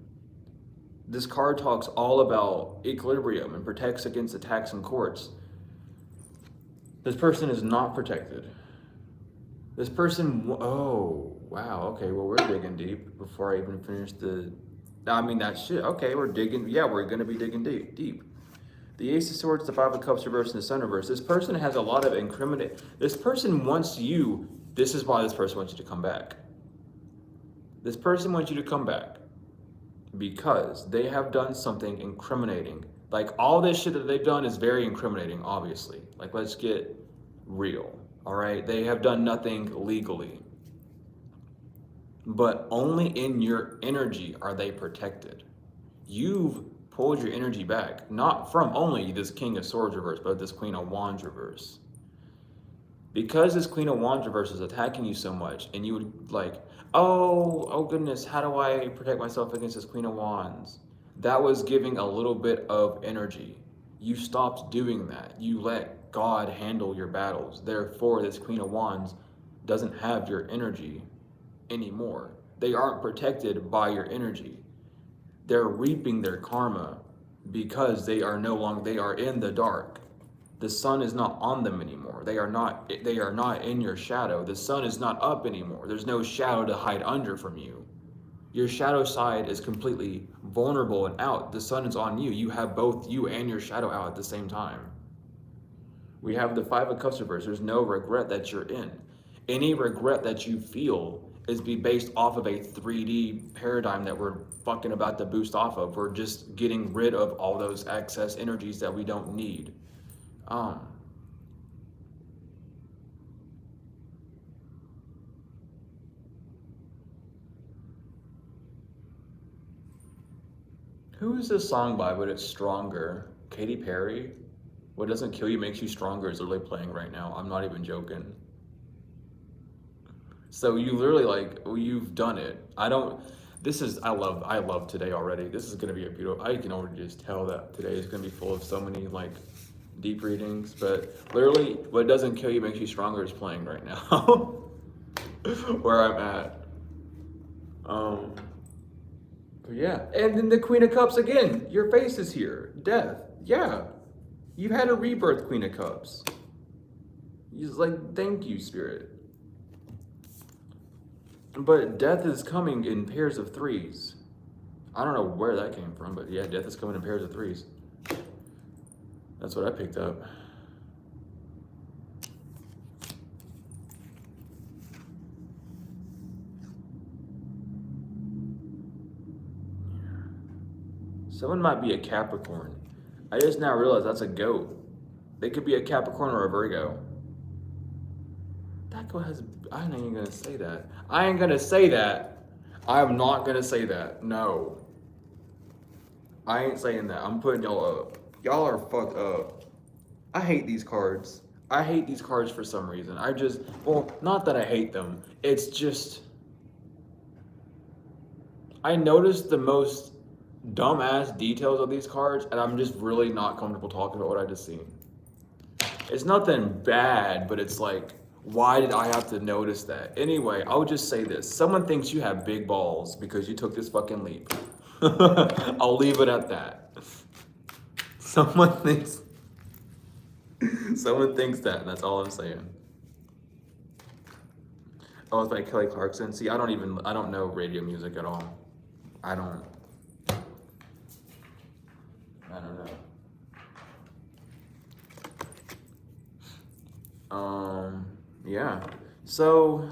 This card talks all about equilibrium and protects against attacks in courts. This person is not protected. This person, oh, wow, okay, well, we're digging deep before I even finish that shit. Okay, we're digging, yeah, we're gonna be digging deep. The Ace of Swords, the Five of Cups reverse, and the Sun reverse. This person has a lot of incriminate. This person wants you. This is why this person wants you to come back. This person wants you to come back because they have done something incriminating. Like, all this shit that they've done is very incriminating, obviously. Like, let's get real, all right? They have done nothing legally. But only in your energy are they protected. You've pulled your energy back, not from only this King of Swords reverse, but this Queen of Wands reverse. Because this Queen of Wands reverse is attacking you so much, and you would like, oh goodness, how do I protect myself against this Queen of Wands? That was giving a little bit of energy. You stopped doing that. You let God handle your battles. Therefore, this Queen of Wands doesn't have your energy anymore. They aren't protected by your energy. They're reaping their karma because they are no longer, they are in the dark. The sun is not on them anymore. They are not in your shadow. The sun is not up anymore. There's no shadow to hide under from you. Your shadow side is completely vulnerable and out. The sun is on you. You have both you and your shadow out at the same time. We have the Five of Cups reverse. There's no regret that you're in. Any regret that you feel is be based off of a 3D paradigm that we're fucking about to boost off of. We're just getting rid of all those excess energies that we don't need. Who is this song by, but it's Stronger? Katy Perry? What doesn't kill you makes you stronger is literally playing right now. I'm not even joking. So you literally you've done it. I love today already. This is gonna be a beautiful, I can already just tell that today is gonna be full of so many deep readings, but literally what doesn't kill you makes you stronger is playing right now. Where I'm at. But yeah, and then the Queen of Cups again. Your face is here. Death. Yeah. You've had a rebirth, Queen of Cups. He's like, thank you, Spirit. But death is coming in pairs of threes. I don't know where that came from, but yeah, death is coming in pairs of threes. That's what I picked up. Someone might be a Capricorn. I just now realized that's a goat. They could be a Capricorn or a Virgo. That goat has, I ain't even gonna say that. I ain't gonna say that. I'm not gonna say that. No. I ain't saying that. I'm putting y'all up. Y'all are fucked up. I hate these cards. I hate these cards for some reason. Well, not that I hate them. It's just, I noticed the most dumbass details of these cards, and I'm just really not comfortable talking about what I just seen. It's nothing bad, but it's like, why did I have to notice that? Anyway, I'll just say this. Someone thinks you have big balls because you took this fucking leap. I'll leave it at that. Someone thinks that, and that's all I'm saying. Oh, it's by Kelly Clarkson. See, I don't know radio music at all. I don't know. Yeah. So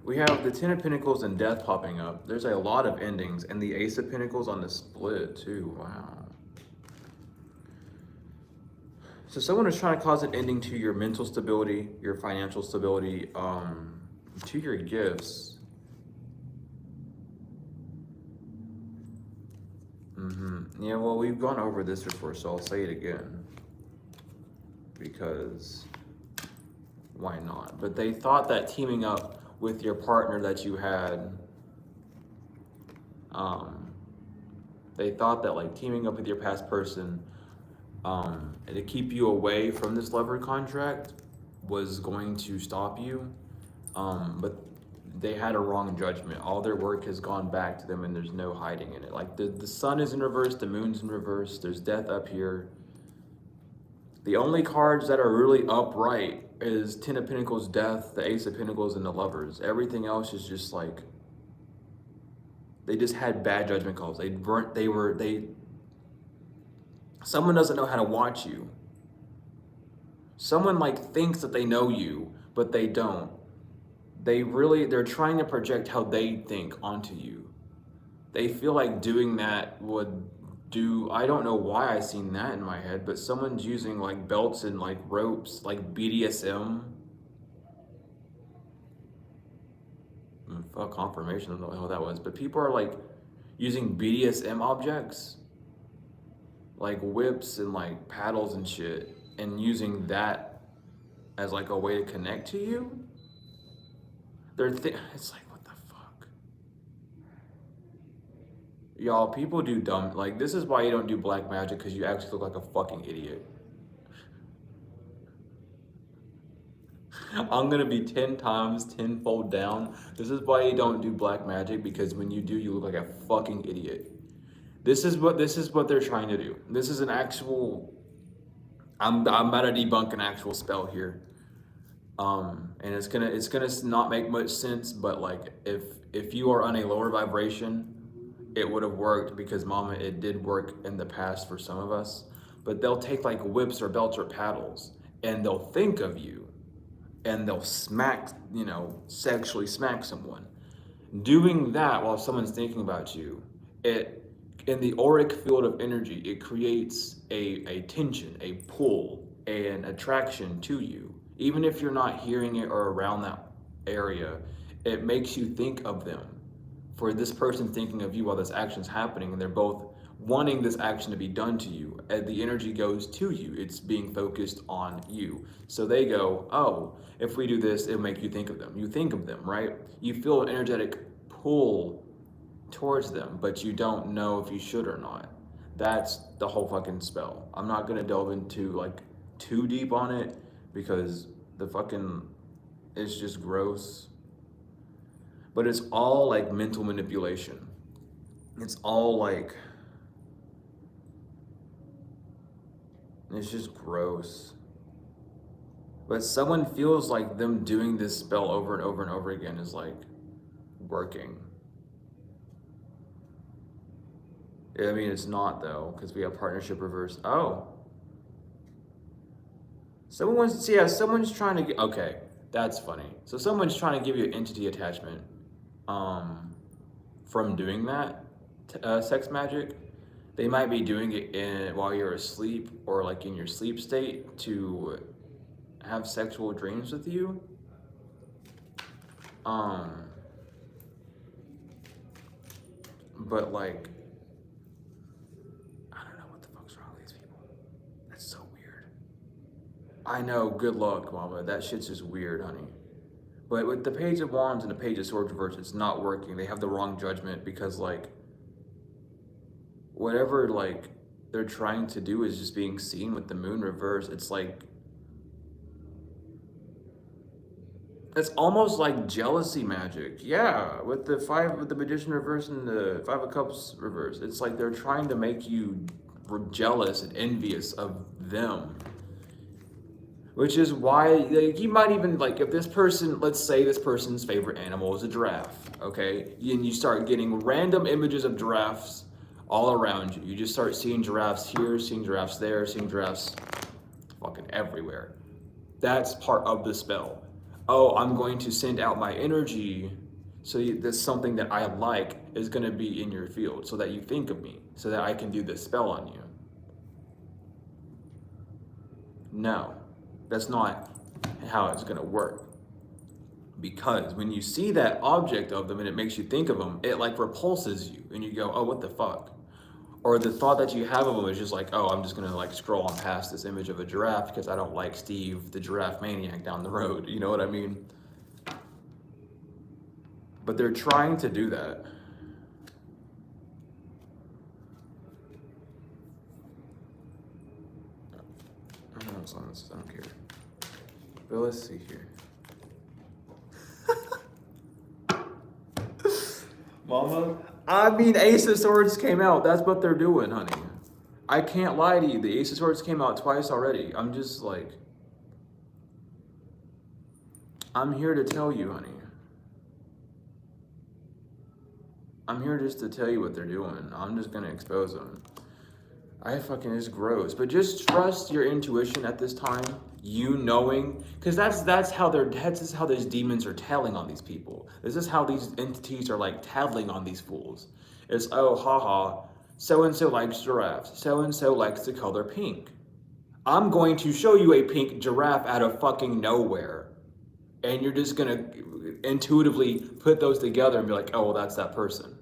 we have the Ten of Pentacles and Death popping up. There's a lot of endings, and the Ace of Pentacles on the split too. Wow. So someone is trying to cause an ending to your mental stability, your financial stability, to your gifts. Yeah, well, we've gone over this before, so I'll say it again. Because why not? But they thought that teaming up with your partner that you had, they thought that teaming up with your past person to keep you away from this lover contract was going to stop you. But they had a wrong judgment. All their work has gone back to them, and there's no hiding in it. The sun is in reverse, the moon's in reverse, there's death up here. The only cards that are really upright is Ten of Pentacles, Death, the Ace of Pentacles, and the Lovers. Everything else is just they just had bad judgment calls. They Someone doesn't know how to watch you. Someone like thinks that they know you, but they don't. They're trying to project how they think onto you. They feel like doing that would do, I don't know why I seen that in my head, but someone's using like belts and like ropes, like BDSM. Fuck confirmation, I don't know what the hell that was, but people are like using BDSM objects, like whips and like paddles and shit, and using that as like a way to connect to you. It's like, what the fuck? Y'all, people do dumb, like this is why you don't do black magic, because you actually look like a fucking idiot. I'm gonna be 10 times, tenfold down. This is why you don't do black magic, because when you do, you look like a fucking idiot. This is what they're trying to do. This is an actual, I'm about to debunk an actual spell here. And it's gonna not make much sense, but like if you are on a lower vibration, it would have worked, because mama, it did work in the past for some of us. But they'll take like whips or belts or paddles, and they'll think of you, and they'll smack, sexually smack someone. Doing that while someone's thinking about you, in the auric field of energy, it creates a tension, a pull, an attraction to you. Even if you're not hearing it or around that area, it makes you think of them. For this person thinking of you while this action's happening, and they're both wanting this action to be done to you, and the energy goes to you. It's being focused on you. So they go, oh, if we do this, it'll make you think of them. You think of them, right? You feel an energetic pull towards them, but you don't know if you should or not. That's the whole fucking spell. I'm not gonna delve into like too deep on it, because it's just gross. But it's all like mental manipulation. It's all like, it's just gross. But someone feels like them doing this spell over and over and over again is like working. I mean, it's not though, because we have partnership reverse. Oh. Someone's trying to get, okay, that's funny. So someone's trying to give you an entity attachment from doing that sex magic. They might be doing it while you're asleep, or like in your sleep state, to have sexual dreams with you. But like, I don't know what the fuck's wrong with these people. That's so weird. I know, good luck, mama. That shit's just weird, honey. But with the Page of Wands and the Page of Swords reverse, it's not working. They have the wrong judgment, because like, whatever like they're trying to do is just being seen with the Moon reverse. It's like, it's almost like jealousy magic. Yeah, with the Magician reverse and the Five of Cups reverse. It's like they're trying to make you jealous and envious of them. Which is why, like, you might even, like, if this person, let's say this person's favorite animal is a giraffe, okay? And you start getting random images of giraffes all around you. You just start seeing giraffes here, seeing giraffes there, seeing giraffes fucking everywhere. That's part of the spell. Oh, I'm going to send out my energy, so that's something that I like is going to be in your field, so that you think of me, so that I can do this spell on you. No. That's not how it's gonna work. Because when you see that object of them and it makes you think of them, it like repulses you, and you go, oh, what the fuck? Or the thought that you have of them is just like, oh, I'm just gonna like scroll on past this image of a giraffe because I don't like Steve, the giraffe maniac down the road. You know what I mean? But they're trying to do that. I don't know what's on this, I don't care. But let's see here. Mama? I mean, Ace of Swords came out. That's what they're doing, honey. I can't lie to you. The Ace of Swords came out twice already. I'm just like, I'm here to tell you, honey. I'm here just to tell you what they're doing. I'm just gonna expose them. It's gross. But just trust your intuition at this time. You knowing, because that's how these demons are telling on these people. This is how these entities are like tattling on these fools. It's oh haha, so and so likes giraffes. So and so likes the color pink. I'm going to show you a pink giraffe out of fucking nowhere, and you're just gonna intuitively put those together and be like, oh well, that's that person.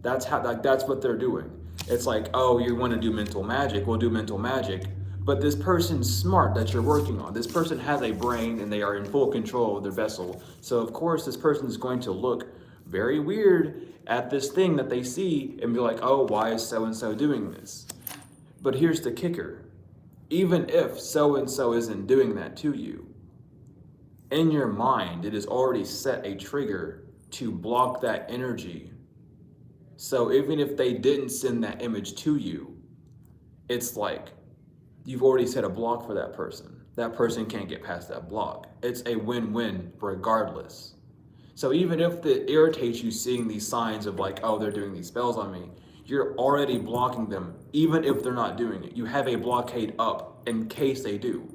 That's what they're doing. It's like, oh, you want to do mental magic, we'll do mental magic. But this person's smart that you're working on. This person has a brain and they are in full control of their vessel. So of course this person is going to look very weird at this thing that they see and be like, oh, why is so-and-so doing this? But here's the kicker. Even if so-and-so isn't doing that to you, in your mind, it has already set a trigger to block that energy. So even if they didn't send that image to you, it's like you've already set a block for that person. That person can't get past that block. It's a win-win regardless. So even if it irritates you seeing these signs of like, oh, they're doing these spells on me, you're already blocking them, even if they're not doing it. You have a blockade up in case they do.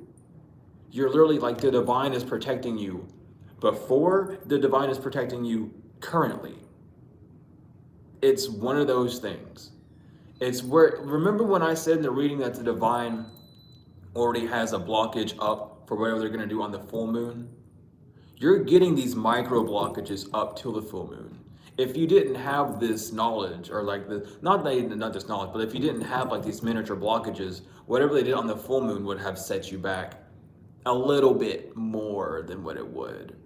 You're literally like the divine is protecting you before the divine is protecting you currently. It's one of those things. It's where, remember when I said in the reading that the divine already has a blockage up for whatever they're gonna do on the full moon? You're getting these micro blockages up till the full moon. If you didn't have this knowledge, or like not just knowledge, but if you didn't have like these miniature blockages, whatever they did on the full moon would have set you back a little bit more than what it would.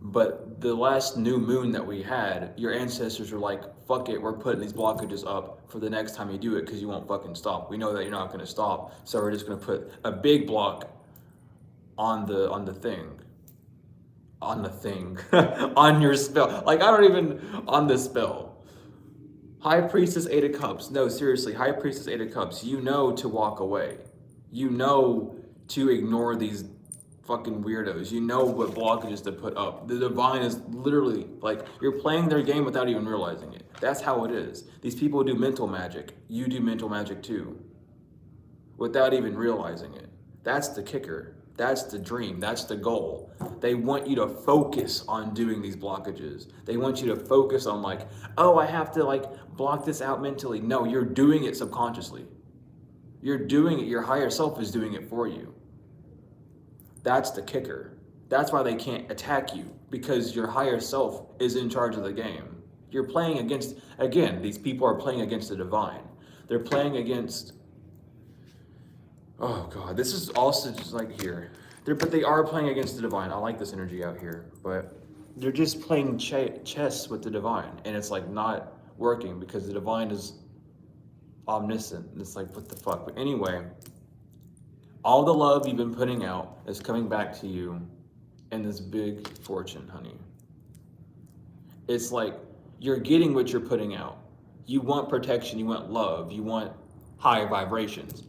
But the last new moon that we had, your ancestors were like, fuck it, we're putting these blockages up for the next time you do it because you won't fucking stop. We know that you're not gonna stop, so we're just gonna put a big block on the thing. On your spell. Like, I don't even, on the spell. High Priestess, Eight of Cups. No, seriously, High Priestess, Eight of Cups. You know to walk away. You know to ignore these fucking weirdos. You know what blockages to put up. The divine is literally, like, you're playing their game without even realizing it. That's how it is. These people do mental magic. You do mental magic too. Without even realizing it. That's the kicker. That's the dream. That's the goal. They want you to focus on doing these blockages. They want you to focus on like, oh, I have to like block this out mentally. No, you're doing it subconsciously. You're doing it. Your higher self is doing it for you. That's the kicker. That's why they can't attack you, because your higher self is in charge of the game. You're playing against, again, these people are playing against the divine. They're playing against, oh God, this is also just like here. But they are playing against the divine. I like this energy out here, but they're just playing chess with the divine, and it's like not working because the divine is omniscient. It's like, what the fuck? But anyway, all the love you've been putting out is coming back to you in this big fortune, honey. It's like you're getting what you're putting out. You want protection, you want love, you want high vibrations.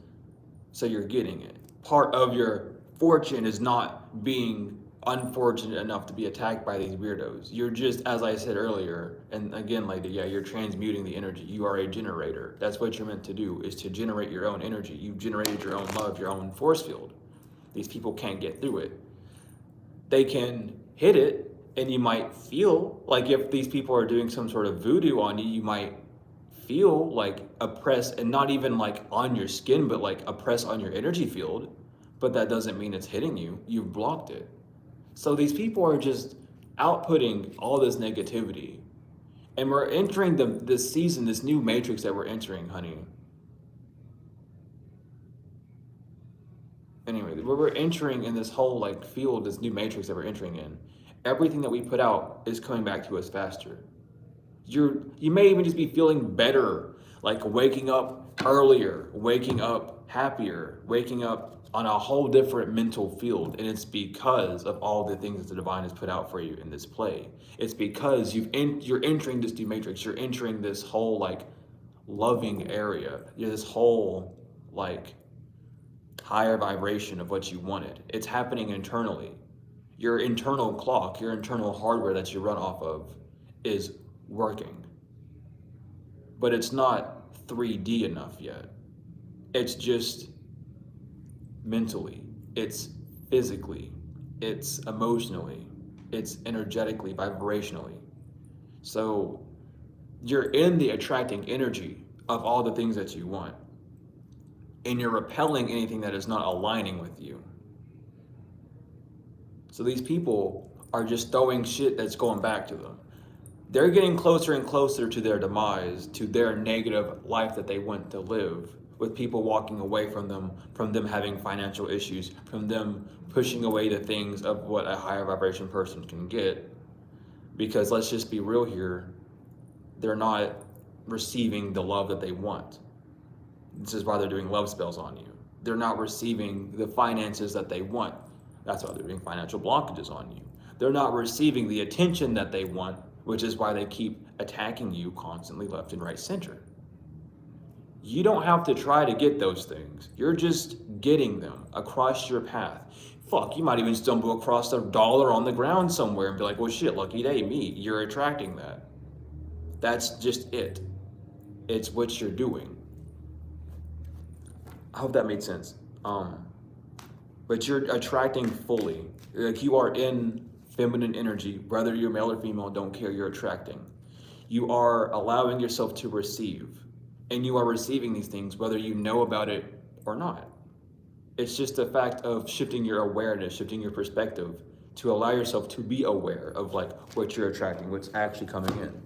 So you're getting it. Part of your fortune is not being unfortunate enough to be attacked by these weirdos. You're just, as I said earlier, and again, lady, yeah, you're transmuting the energy. You are a generator. That's what you're meant to do, is to generate your own energy. You've generated your own love, your own force field. These people can't get through it. They can hit it, and you might feel like if these people are doing some sort of voodoo on you, you might feel like a press, and not even like on your skin, but like a press on your energy field. But that doesn't mean it's hitting you. You've blocked it. So these people are just outputting all this negativity. And we're entering this season, this new matrix that we're entering, honey. Anyway, we're entering in this whole like field, this new matrix that we're entering in. Everything that we put out is coming back to us faster. You may even just be feeling better, like waking up earlier, waking up happier, waking up on a whole different mental field. And it's because of all the things that the divine has put out for you in this play. It's because you're entering this new matrix. You're entering this whole like loving area. You're this whole like higher vibration of what you wanted. It's happening internally. Your internal clock, your internal hardware that you run off of is working. But it's not 3D enough yet. It's just mentally, it's physically, it's emotionally, it's energetically, vibrationally. So you're in the attracting energy of all the things that you want, and you're repelling anything that is not aligning with you. So these people are just throwing shit that's going back to them. They're getting closer and closer to their demise, to their negative life that they want to live, with people walking away from them having financial issues, from them pushing away the things of what a higher vibration person can get. Because let's just be real here, they're not receiving the love that they want. This is why they're doing love spells on you. They're not receiving the finances that they want. That's why they're doing financial blockages on you. They're not receiving the attention that they want, which is why they keep attacking you constantly left and right center. You don't have to try to get those things. You're just getting them across your path. Fuck, you might even stumble across $1 on the ground somewhere and be like, well shit, lucky day, me. You're attracting that. That's just it. It's what you're doing. I hope that made sense. But you're attracting fully. Like you are in feminine energy, whether you're male or female, don't care, you're attracting. You are allowing yourself to receive. And you are receiving these things, whether you know about it or not. It's just a fact of shifting your awareness, shifting your perspective to allow yourself to be aware of like what you're attracting, what's actually coming in.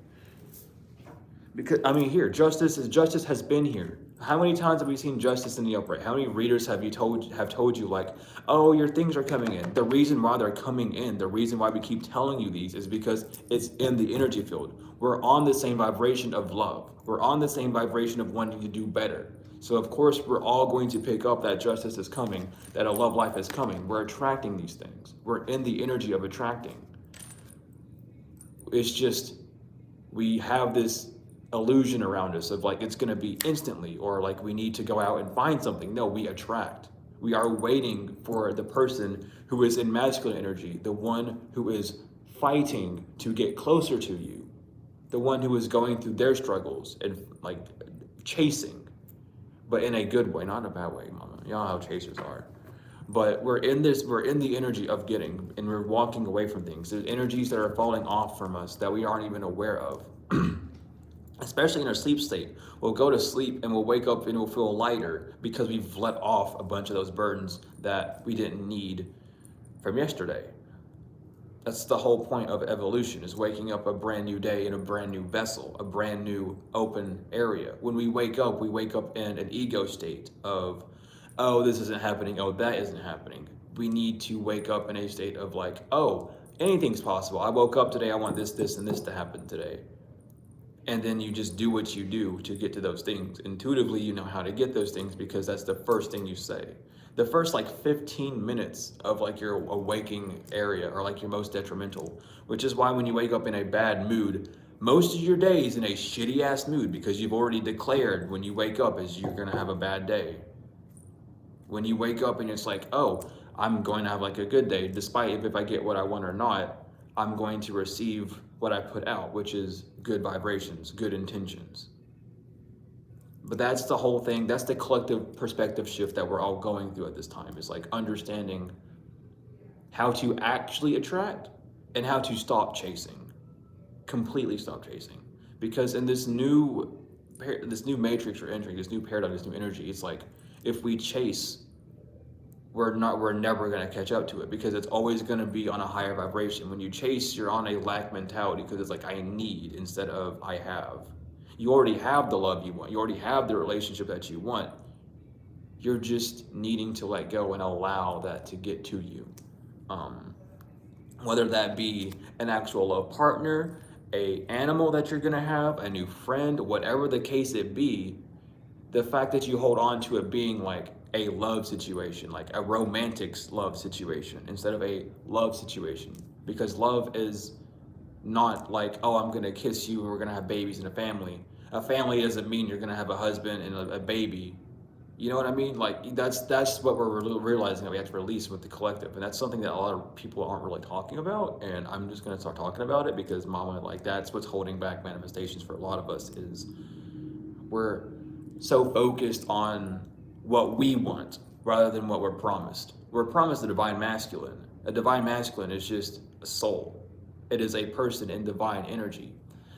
Because I mean, here, justice has been here. How many times have we seen justice in the upright? How many readers have told you like, oh, your things are coming in? The reason why they're coming in, the reason why we keep telling you these is because it's in the energy field. We're on the same vibration of love. We're on the same vibration of wanting to do better. So of course, we're all going to pick up that justice is coming, that a love life is coming. We're attracting these things. We're in the energy of attracting. It's just, we have this illusion around us of like it's going to be instantly, or like we need to go out and find something. No, we attract. We are waiting for the person who is in masculine energy, the one who is fighting to get closer to you, the one who is going through their struggles and like chasing, but in a good way, not in a bad way, mama. Y'all know how chasers are. But we're in the energy of getting, and we're walking away from things. There's energies that are falling off from us that we aren't even aware of. Especially in our sleep state. We'll go to sleep and we'll wake up and we'll feel lighter because we've let off a bunch of those burdens that we didn't need from yesterday. That's the whole point of evolution, is waking up a brand new day in a brand new vessel, a brand new open area. When we wake up in an ego state of, oh, this isn't happening, oh, that isn't happening. We need to wake up in a state of like, oh, anything's possible. I woke up today, I want this, this, and this to happen today. And then you just do what you do to get to those things. Intuitively, you know how to get those things because that's the first thing you say. The first like 15 minutes of like your awaking area are like your most detrimental, which is why when you wake up in a bad mood, most of your day is in a shitty ass mood because you've already declared when you wake up is you're gonna have a bad day. When you wake up and it's like, oh, I'm going to have like a good day, despite if I get what I want or not, I'm going to receive what I put out, which is good vibrations, good intentions. But that's the whole thing. That's the collective perspective shift that we're all going through at this time. Is like understanding how to actually attract and how to stop chasing, completely stop chasing. Because in this new matrix we're entering, this new paradigm, this new energy, it's like if we chase, we're never going to catch up to it because it's always going to be on a higher vibration. When you chase, you're on a lack mentality because it's like I need instead of I have. You already have the love you want. You already have the relationship that you want. You're just needing to let go and allow that to get to you. Whether that be an actual love partner, a animal that you're going to have, a new friend, whatever the case it be, the fact that you hold on to it being like a love situation, like a romantic love situation instead of a love situation. Because love is not like, oh, I'm gonna kiss you and we're gonna have babies and a family. A family doesn't mean you're gonna have a husband and a baby. You know what I mean? Like that's what we're realizing that we have to release with the collective. And that's something that a lot of people aren't really talking about. And I'm just gonna start talking about it because mama, like that's what's holding back manifestations for a lot of us is We're so focused on what we want rather than what we're promised. We're promised a divine masculine. A divine masculine is just a soul. It is a person in divine energy.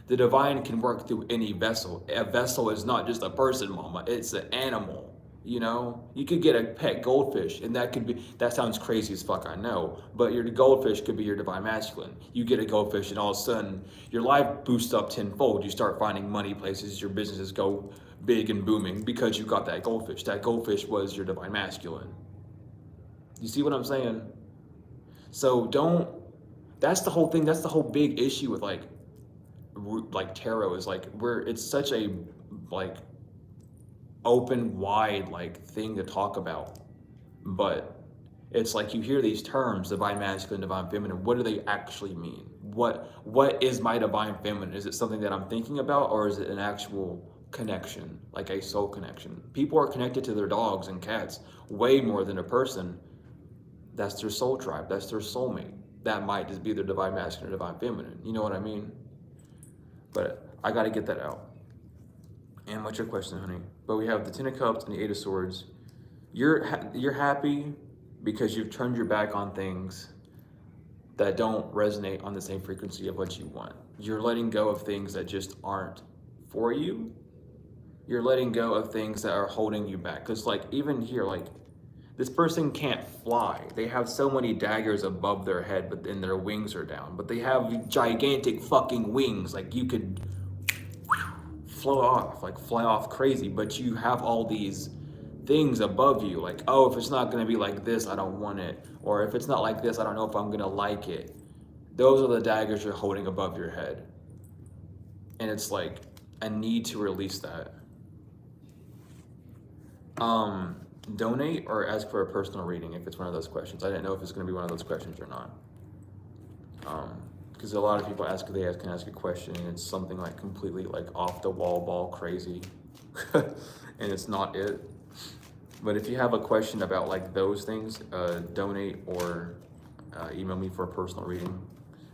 The divine can work through any vessel. A vessel is not just a person, mama. It's an animal. You know, you could get a pet goldfish, and that sounds crazy as fuck, I know, but your goldfish could be your divine masculine. You get a goldfish, and all of a sudden, your life boosts up tenfold. You start finding money places, your businesses go big and booming because you got that goldfish. That goldfish was your divine masculine. You see what I'm saying? So that's the whole thing. That's the whole big issue with like tarot is like it's such a like open, wide like thing to talk about, but it's like you hear these terms, divine masculine, divine feminine. What do they actually mean? What is my divine feminine? Is it something that I'm thinking about, or is it an actual connection, like a soul connection? People are connected to their dogs and cats way more than a person. That's their soul tribe. That's their soulmate. That might just be their divine masculine or divine feminine. You know what I mean? But I got to get that out. And what's your question, honey? But we have the Ten of Cups and the Eight of Swords. You're happy because you've turned your back on things that don't resonate on the same frequency of what you want. You're letting go of things that just aren't for you. You're letting go of things that are holding you back. Because like even here, like this person can't fly. They have so many daggers above their head, but then their wings are down. But they have gigantic fucking wings. Like you could fly off crazy, but you have all these things above you. Like, oh, if it's not gonna be like this, I don't want it. Or if it's not like this, I don't know if I'm gonna like it. Those are the daggers you're holding above your head. And it's like a need to release that. Donate or ask for a personal reading if it's one of those questions. I didn't know if it's going to be one of those questions or not. Because a lot of people ask if they can ask a question and it's something like completely like off the wall ball crazy and it's not it. But if you have a question about like those things, donate or email me for a personal reading,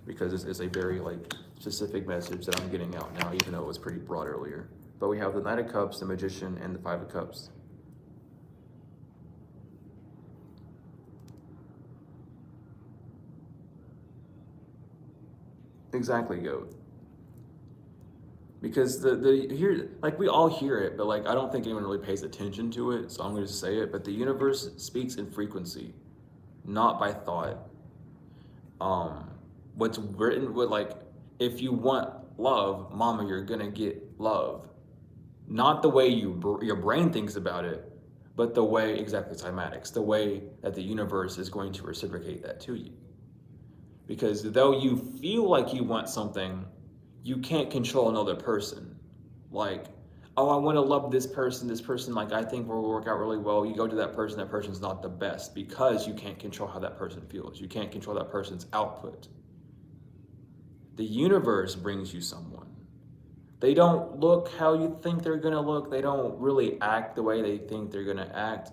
because this is a very like specific message that I'm getting out now, even though it was pretty broad earlier. But we have the Knight of Cups, the Magician, and the Five of Cups. Exactly, goat. Because the here, like we all hear it, but like I don't think anyone really pays attention to it, so I'm going to say it. But the universe speaks in frequency, not by thought. What's written with like, if you want love, mama, you're gonna get love. Not the way your brain thinks about it, but the way, exactly, cymatics, the way that the universe is going to reciprocate that to you. Because though you feel like you want something, you can't control another person. Like, oh, I want to love this person, like I think will work out really well. You go to that person's not the best because you can't control how that person feels. You can't control that person's output. The universe brings you someone. They don't look how you think they're gonna look. They don't really act the way they think they're gonna act,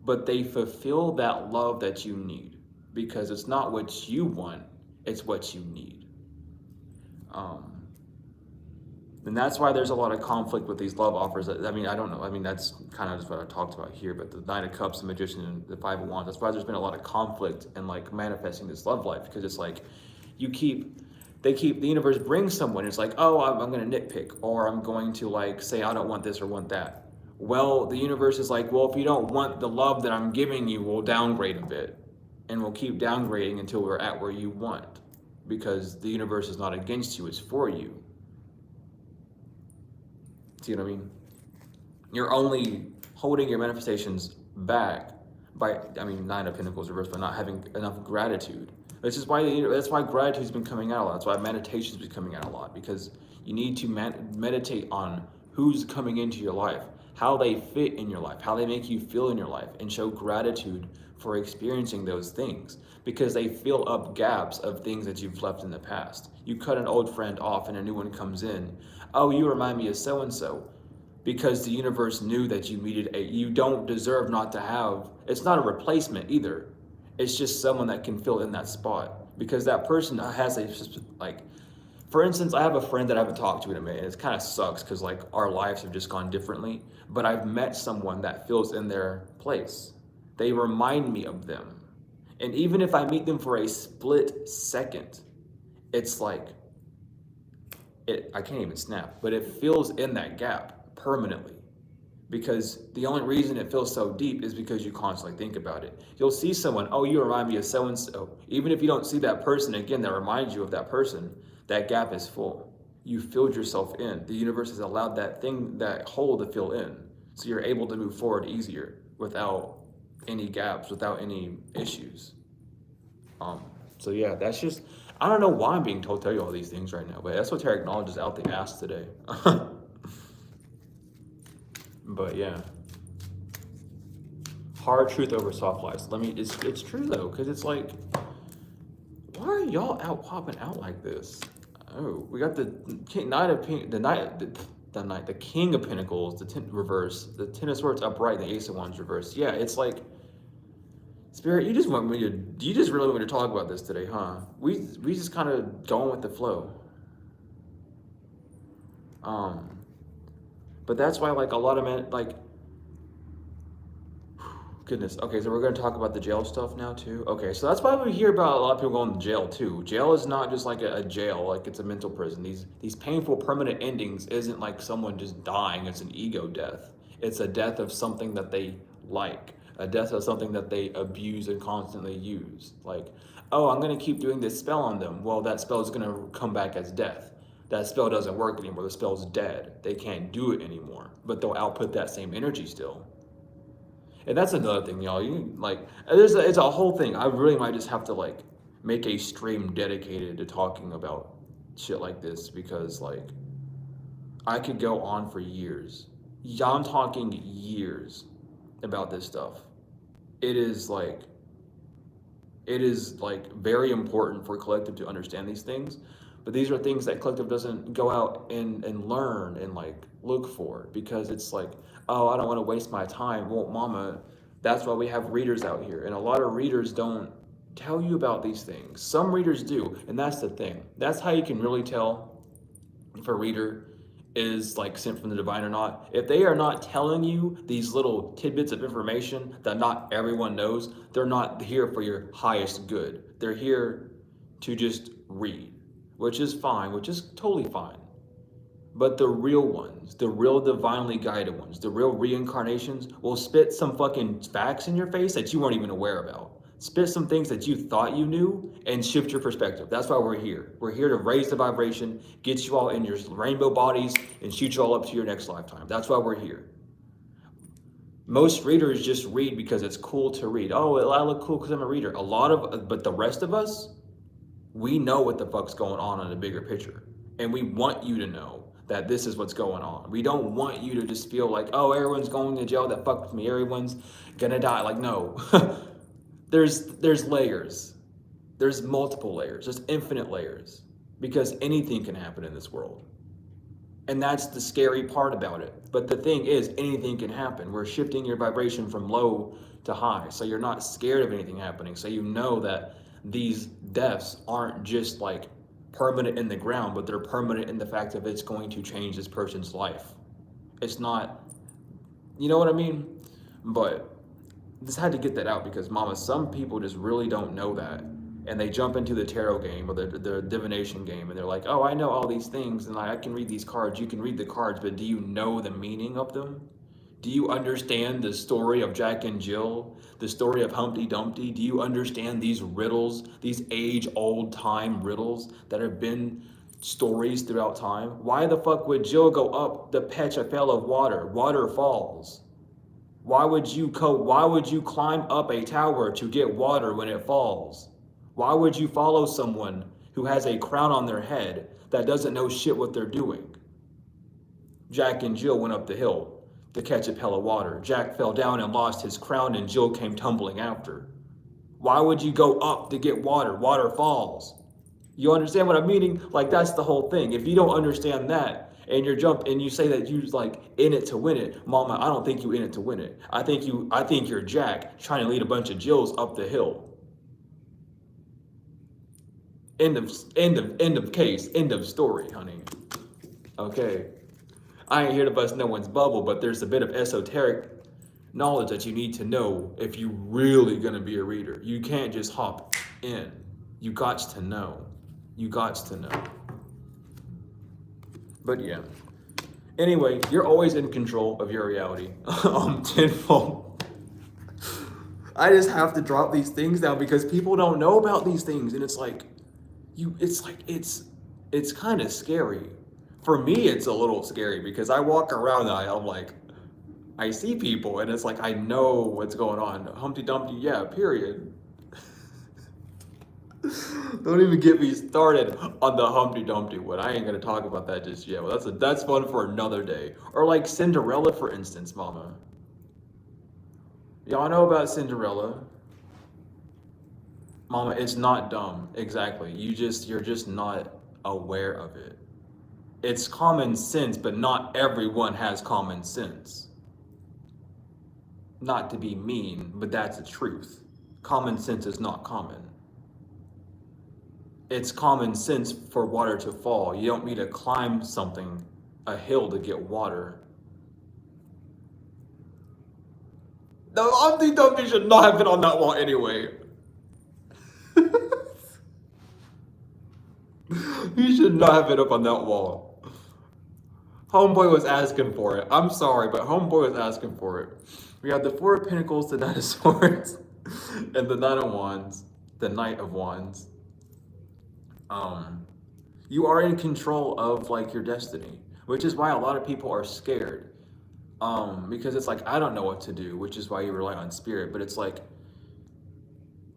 but they fulfill that love that you need. Because it's not what you want, it's what you need. And that's why there's a lot of conflict with these love offers. I mean, I don't know. I mean, that's kind of just what I talked about here, but the Knight of Cups, the Magician, and the Five of Wands, that's why there's been a lot of conflict and like manifesting this love life, because it's like the universe brings someone, it's like, oh, I'm going to nitpick, or I'm going to like say, I don't want this or want that. Well, the universe is like, well, if you don't want the love that I'm giving you, we'll downgrade a bit. And we'll keep downgrading until we're at where you want, because the universe is not against you, it's for you. See what I mean? You're only holding your manifestations back by, Nine of Pentacles reversed, by not having enough gratitude. That's why gratitude's been coming out a lot. That's why meditation's been coming out a lot, because you need to meditate on who's coming into your life, how they fit in your life, how they make you feel in your life, and show gratitude for experiencing those things, because they fill up gaps of things that you've left in the past. You cut an old friend off and a new one comes in. Oh, you remind me of so-and-so, because the universe knew that you don't deserve not to have, it's not a replacement either. It's just someone that can fill in that spot, because that person has For instance, I have a friend that I haven't talked to in a minute, and it kind of sucks because like our lives have just gone differently. But I've met someone that feels in their place. They remind me of them. And even if I meet them for a split second, it's like I can't even snap, but it feels in that gap permanently. Because the only reason it feels so deep is because you constantly think about it. You'll see someone, oh, you remind me of so and so. Even if you don't see that person again that reminds you of that person, that gap is full. You filled yourself in. The universe has allowed that thing, that hole to fill in. So you're able to move forward easier without any gaps, without any issues. So yeah, that's just, I don't know why I'm being told to tell you all these things right now, but esoteric knowledge is out the ass today. But yeah, hard truth over soft lies. It's true though, because it's like, why are y'all out popping out like this? Oh, we got the Knight of Pink, the King of Pentacles, the reverse, the Ten of Swords upright, the Ace of Wands reverse. Yeah, it's like, Spirit, you just really want me to talk about this today, huh? We just kind of going with the flow. But that's why, like, a lot of men, like, goodness. Okay, so we're going to talk about the jail stuff now, too. Okay, so that's why we hear about a lot of people going to jail, too. Jail is not just like a jail, like it's a mental prison. These painful permanent endings isn't like someone just dying. It's an ego death. It's a death of something that they like. A death of something that they abuse and constantly use. Like, oh, I'm going to keep doing this spell on them. Well, that spell is going to come back as death. That spell doesn't work anymore. The spell's dead. They can't do it anymore. But they'll output that same energy still. And that's another thing, y'all. It's a whole thing. I really might just have to like make a stream dedicated to talking about shit like this because like I could go on for years. Yeah, I'm talking years about this stuff. It is like very important for collective to understand these things. But these are things that collective doesn't go out and learn and like look for because it's like, oh, I don't want to waste my time. Well, mama, that's why we have readers out here. And a lot of readers don't tell you about these things. Some readers do. And that's the thing. That's how you can really tell if a reader is like sent from the divine or not. If they are not telling you these little tidbits of information that not everyone knows, they're not here for your highest good. They're here to just read. Which is fine, which is totally fine. But the real ones, the real divinely guided ones, the real reincarnations will spit some fucking facts in your face that you weren't even aware about. Spit some things that you thought you knew and shift your perspective. That's why we're here. We're here to raise the vibration, get you all in your rainbow bodies, and shoot you all up to your next lifetime. That's why we're here. Most readers just read because it's cool to read. Oh, I look cool because I'm a reader. But the rest of us, we know what the fuck's going on in the bigger picture. And we want you to know that this is what's going on. We don't want you to just feel like, oh, everyone's going to jail that fucked with me. Everyone's gonna die. Like, no. There's layers. There's multiple layers. There's infinite layers. Because anything can happen in this world. And that's the scary part about it. But the thing is, anything can happen. We're shifting your vibration from low to high. So you're not scared of anything happening. So you know that these deaths aren't just like permanent in the ground, but they're permanent in the fact that it's going to change this person's life. It's not, you know what I mean? But just had to get that out because mama, some people just really don't know that. And they jump into the tarot game or the divination game and they're like, oh, I know all these things and I can read these cards. You can read the cards, but do you know the meaning of them? Do you understand the story of Jack and Jill? The story of Humpty Dumpty? Do you understand these riddles, these age-old time riddles that have been stories throughout time? Why the fuck would Jill go up the patch a fell of water? Water falls. Why would you climb up a tower to get water when it falls? Why would you follow someone who has a crown on their head that doesn't know shit what they're doing? Jack and Jill went up the hill to catch a pail of water. Jack fell down and lost his crown and Jill came tumbling after. Why would you go up to get water? Water falls. You understand what I'm meaning? Like that's the whole thing. If you don't understand that and you say that you're like in it to win it, mama, I don't think you in it to win it. I think you're Jack trying to lead a bunch of Jills up the hill. End of case. End of story, honey. Okay. I ain't here to bust no one's bubble, but there's a bit of esoteric knowledge that you need to know if you really gonna be a reader. You can't just hop in. You got to know. You got to know. But yeah. Anyway, you're always in control of your reality. Tenfold. I just have to drop these things down because people don't know about these things, and it's kind of scary. For me, it's a little scary because I walk around and I'm like, I see people, and it's like I know what's going on. Humpty Dumpty, yeah, period. Don't even get me started on the Humpty Dumpty one. I ain't gonna talk about that just yet. Well, that's fun for another day. Or like Cinderella, for instance, mama. Y'all know about Cinderella? Mama, it's not dumb. Exactly. You're just not aware of it. It's common sense, but not everyone has common sense. Not to be mean, but that's the truth. Common sense is not common. It's common sense for water to fall. You don't need to climb a hill to get water. The Humpty Dumpty should not have been on that wall anyway. He should not have been up on that wall. Homeboy was asking for it. I'm sorry, but Homeboy was asking for it. We have the Four of Pentacles, the Knight of Swords, and the Knight of Wands, the Knight of Wands. You are in control of like your destiny, which is why a lot of people are scared. Because it's like, I don't know what to do, which is why you rely on spirit. But it's like,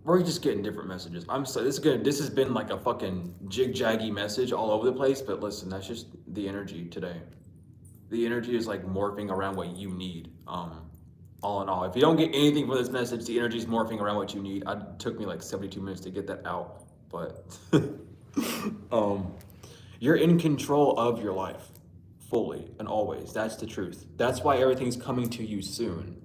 we're just getting different messages. I'm sorry, this has been like a fucking jig-jaggy message all over the place, but listen, that's just the energy today. The energy is like morphing around what you need. All in all, if you don't get anything from this message, the energy is morphing around what you need. It took me like 72 minutes to get that out, but you're in control of your life fully and always. That's the truth. That's why everything's coming to you soon.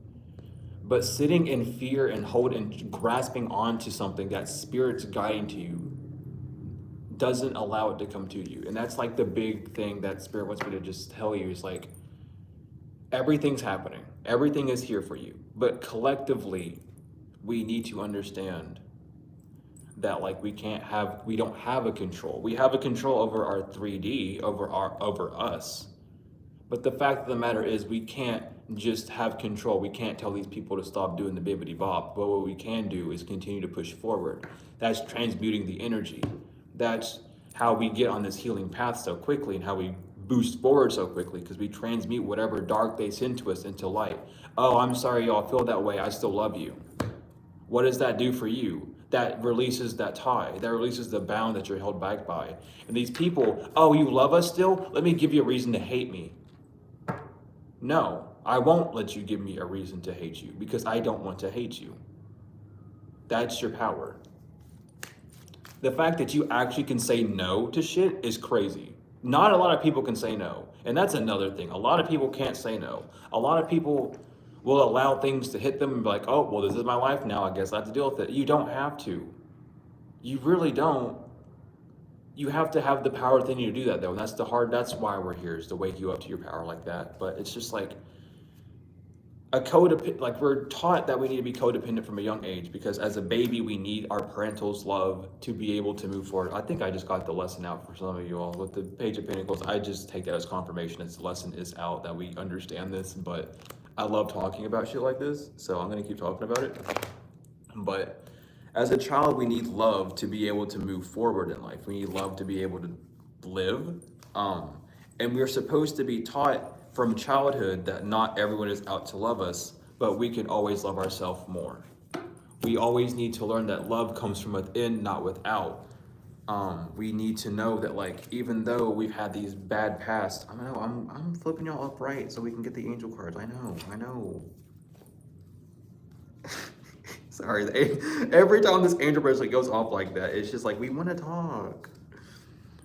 But sitting in fear and grasping onto something that spirit's guiding to you doesn't allow it to come to you. And that's like the big thing that spirit wants me to just tell you is like, everything's happening. Everything is here for you. But collectively, we need to understand that like we don't have a control. We have a control over our 3D, over us. But the fact of the matter is we can't just have control. We can't tell these people to stop doing the bibbity bop. But what we can do is continue to push forward. That's transmuting the energy. That's how we get on this healing path so quickly and how we boost forward so quickly, because we transmute whatever dark they send to us into light. Oh, I'm sorry y'all feel that way. I still love you. What does that do for you? That releases that tie. That releases the bound that you're held back by. And these people, oh, you love us still? Let me give you a reason to hate me. No, I won't let you give me a reason to hate you because I don't want to hate you. That's your power. The fact that you actually can say no to shit is crazy. Not a lot of people can say no. And that's another thing. A lot of people can't say no. A lot of people will allow things to hit them and be like, oh, well, this is my life now. I guess I have to deal with it. You don't have to. You really don't. You have to have the power within you to do that, though. And that's why we're here, is to wake you up to your power like that. But it's just like like we're taught that we need to be codependent from a young age, because as a baby, we need our parental's love to be able to move forward. I think I just got the lesson out for some of you all with the Page of Pentacles. I just take that as confirmation. This lesson is out, that we understand this, but I love talking about shit like this, so I'm going to keep talking about it. But as a child, we need love to be able to move forward in life. We need love to be able to live. And we're supposed to be taught from childhood that not everyone is out to love us, but we can always love ourselves more. We always need to learn that love comes from within, not without. We need to know that, like, even though we've had these bad past, I'm flipping y'all up right so we can get the angel cards. I know. Sorry, every time this angel bracelet goes off like that, it's just like, we want to talk.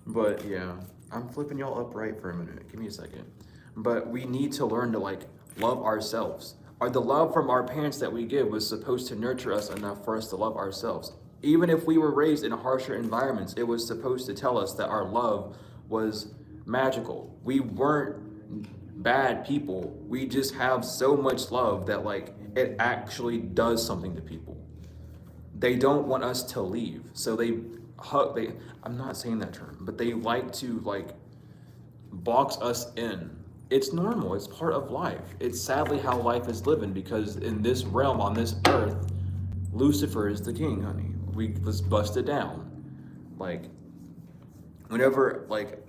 But yeah, I'm flipping y'all up right for a minute. Give me a second. But we need to learn to like love ourselves. The love from our parents that we give was supposed to nurture us enough for us to love ourselves. Even if we were raised in harsher environments, it was supposed to tell us that our love was magical. We weren't bad people. We just have so much love that like it actually does something to people. They don't want us to leave. So they hug, I'm not saying that term, but they like to like box us in. It's normal, it's part of life. It's sadly how life is living, because in this realm, on this earth, Lucifer is the king, honey. We was busted down. Like, whenever, like,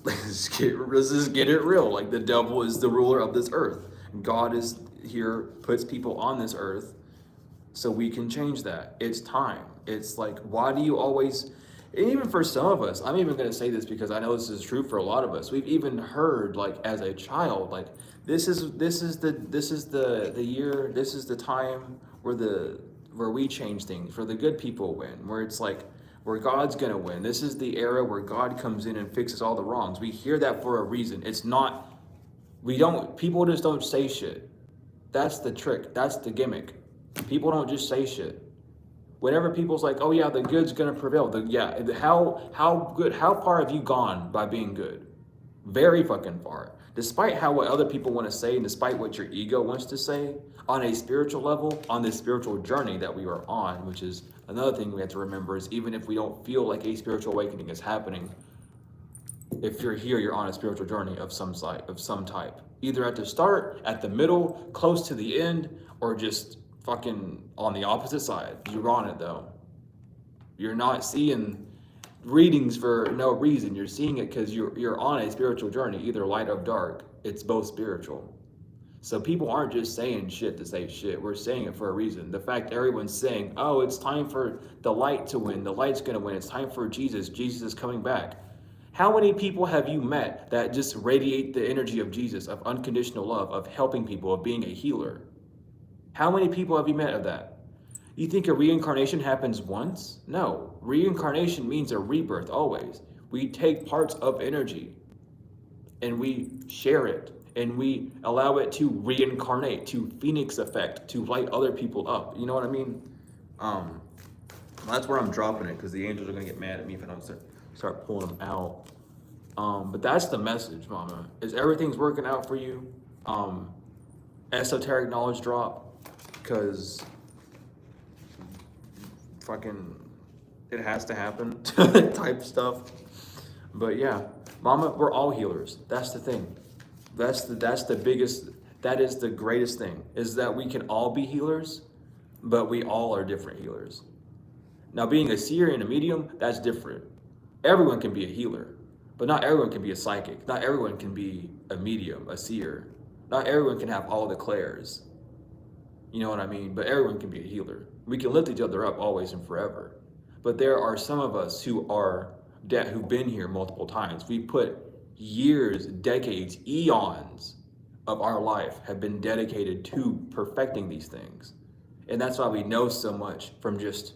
let's just get it real. Like, the devil is the ruler of this earth. God is here, puts people on this earth so we can change that. It's time. It's like, why do you always, even for some of us, I'm even going to say this because I know this is true for a lot of us. We've even heard, like, as a child, like, this is the year, this is the time where we change things, where the good people win, where it's like, where God's gonna win. This is the era where God comes in and fixes all the wrongs. We hear that for a reason. It's not, people just don't say shit. That's the trick, that's the gimmick. People don't just say shit. Whenever people's like, oh yeah, the good's gonna prevail. How far have you gone by being good? Very fucking far. Despite what other people want to say, and despite what your ego wants to say, on a spiritual level, on this spiritual journey that we are on, which is another thing we have to remember, is even if we don't feel like a spiritual awakening is happening, if you're here, you're on a spiritual journey of some type. Either at the start, at the middle, close to the end, or just fucking on the opposite side. You're on it though. You're not seeing readings for no reason. You're seeing it because you're on a spiritual journey, either light or dark. It's both spiritual. So people aren't just saying shit to say shit. We're saying it for a reason. The fact everyone's saying, oh, it's time for the light to win. The light's gonna win. It's time for Jesus. Jesus is coming back. How many people have you met that just radiate the energy of Jesus, of unconditional love, of helping people, of being a healer? How many people have you met of that? You think a reincarnation happens once? No. Reincarnation means a rebirth always. We take parts of energy and we share it and we allow it to reincarnate, to phoenix effect, to light other people up. You know what I mean? That's where I'm dropping it, because the angels are going to get mad at me if I don't start pulling them out. But that's the message, mama. Is everything's working out for you? Esoteric knowledge drop, because fucking it has to happen type stuff. But yeah, mama, we're all healers. That's the thing. That's the biggest, that is the greatest thing, is that we can all be healers, but we all are different healers. Now, being a seer and a medium, that's different. Everyone can be a healer, but not everyone can be a psychic. Not everyone can be a medium, a seer. Not everyone can have all the clairs. You know what I mean? But everyone can be a healer. We can lift each other up always and forever. But there are some of us who've been here multiple times. We put years, decades, eons of our life have been dedicated to perfecting these things. And that's why we know so much from just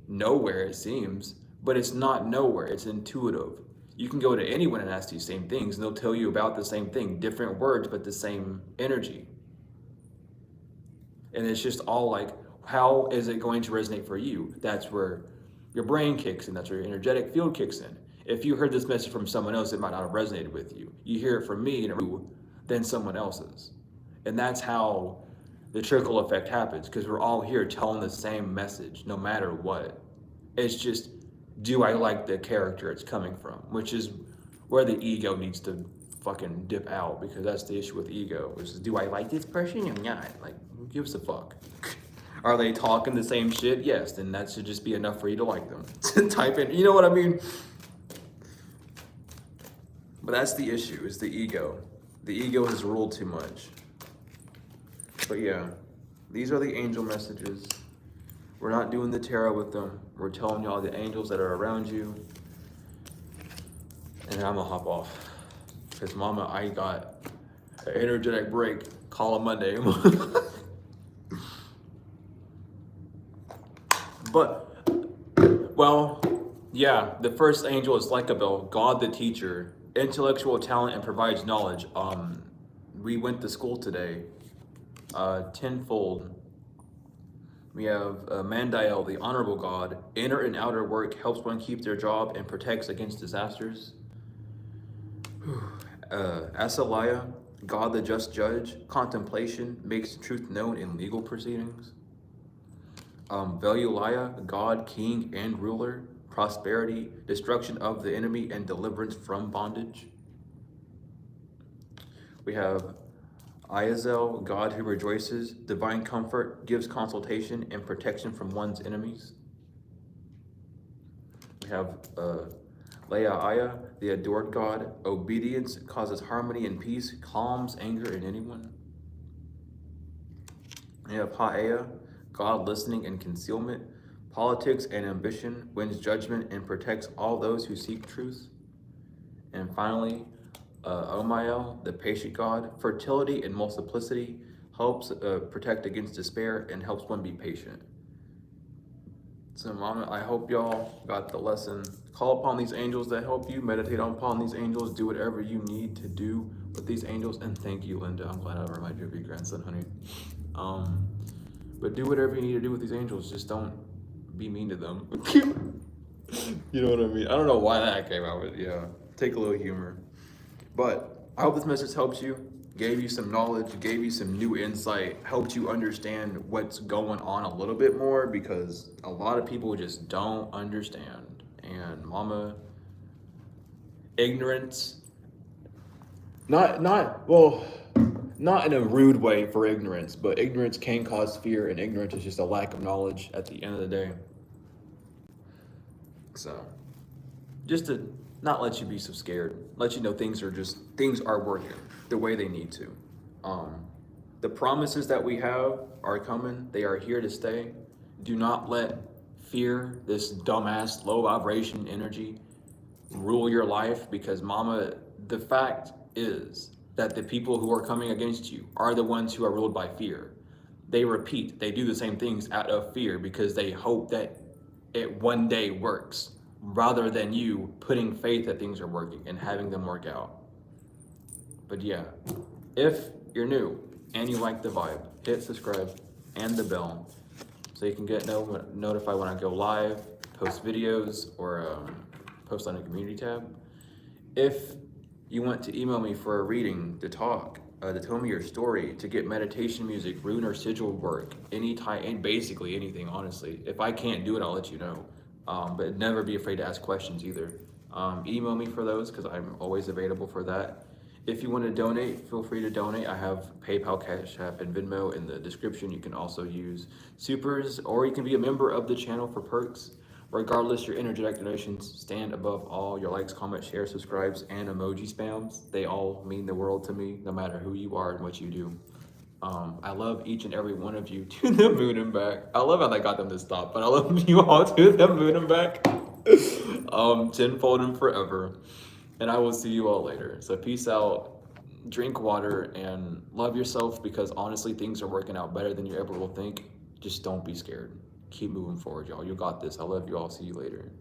nowhere, it seems. But it's not nowhere, it's intuitive. You can go to anyone and ask these same things, and they'll tell you about the same thing. Different words, but the same energy. And it's just all like, how is it going to resonate for you? That's where your brain kicks in. That's where your energetic field kicks in. If you heard this message from someone else, it might not have resonated with you. You hear it from me and then someone else's. And that's how the trickle effect happens, because we're all here telling the same message, no matter what. It's just, do I like the character it's coming from? Which is where the ego needs to fucking dip out, because that's the issue with ego, which is, do I like this person or not? Like, who gives a fuck? Are they talking the same shit? Yes, then that should just be enough for you to like them. Type in, you know what I mean? But that's the issue, is the ego. The ego has ruled too much. But yeah, these are the angel messages. We're not doing the tarot with them. We're telling y'all the angels that are around you. And I'm gonna hop off. Because mama, I got an energetic break. Call on Monday. But, well, yeah, the first angel is Lycabel, God the teacher, intellectual talent and provides knowledge. We went to school today, tenfold. We have Mandiel, the honorable god. Inner and outer work helps one keep their job and protects against disasters. Asaliah, God the just judge. Contemplation makes the truth known in legal proceedings. Veluliah, God, king, and ruler. Prosperity, destruction of the enemy, and deliverance from bondage. We have Iazel, God who rejoices, divine comfort, gives consultation and protection from one's enemies. We have Leaiah, the adored God, obedience causes harmony and peace, calms anger in anyone. We have Ha'ea, God listening and concealment, politics and ambition, wins judgment and protects all those who seek truth. And finally, Omael, the patient God, fertility and multiplicity, helps protect against despair and helps one be patient. So Mama, I hope y'all got the lesson. Call upon these angels that help you, meditate upon these angels, do whatever you need to do with these angels, and thank you, Linda. I'm glad I reminded you of your grandson, honey. But do whatever you need to do with these angels, just don't be mean to them. You know what I mean? I don't know why that came out, but yeah, take a little humor. But I hope this message helps you, gave you some knowledge, gave you some new insight, helped you understand what's going on a little bit more, because a lot of people just don't understand. And Mama, ignorance, not in a rude way for ignorance, but ignorance can cause fear, and ignorance is just a lack of knowledge at the end of the day. So, just to not let you be so scared, let you know things are working the way they need to. The promises that we have are coming. They are here to stay. Do not let fear, this dumbass low vibration energy, rule your life, because Mama, the fact is that the people who are coming against you are the ones who are ruled by fear. They repeat, they do the same things out of fear because they hope that it one day works, rather than you putting faith that things are working and having them work out. But yeah, if you're new and you like the vibe, hit subscribe and the bell so you can get notified when I go live, post videos, or post on the community tab. If you want to email me for a reading, to talk, to tell me your story, to get meditation music, rune or sigil work, any type, and basically anything, honestly. If I can't do it, I'll let you know. But never be afraid to ask questions either. Email me for those because I'm always available for that. If you want to donate, feel free to donate. I have PayPal, Cash App, and Venmo in the description. You can also use supers, or you can be a member of the channel for perks. Regardless, your energetic donations stand above all. Your likes, comments, shares, subscribes, and emoji spams. They all mean the world to me, no matter who you are and what you do. I love each and every one of you to the moon and back. I love how they got them to stop, but I love you all to the moon and back. Tenfold and forever. And I will see you all later. So peace out, drink water, and love yourself, because honestly, things are working out better than you ever will think. Just don't be scared. Keep moving forward, y'all. You got this. I love you all. See you later.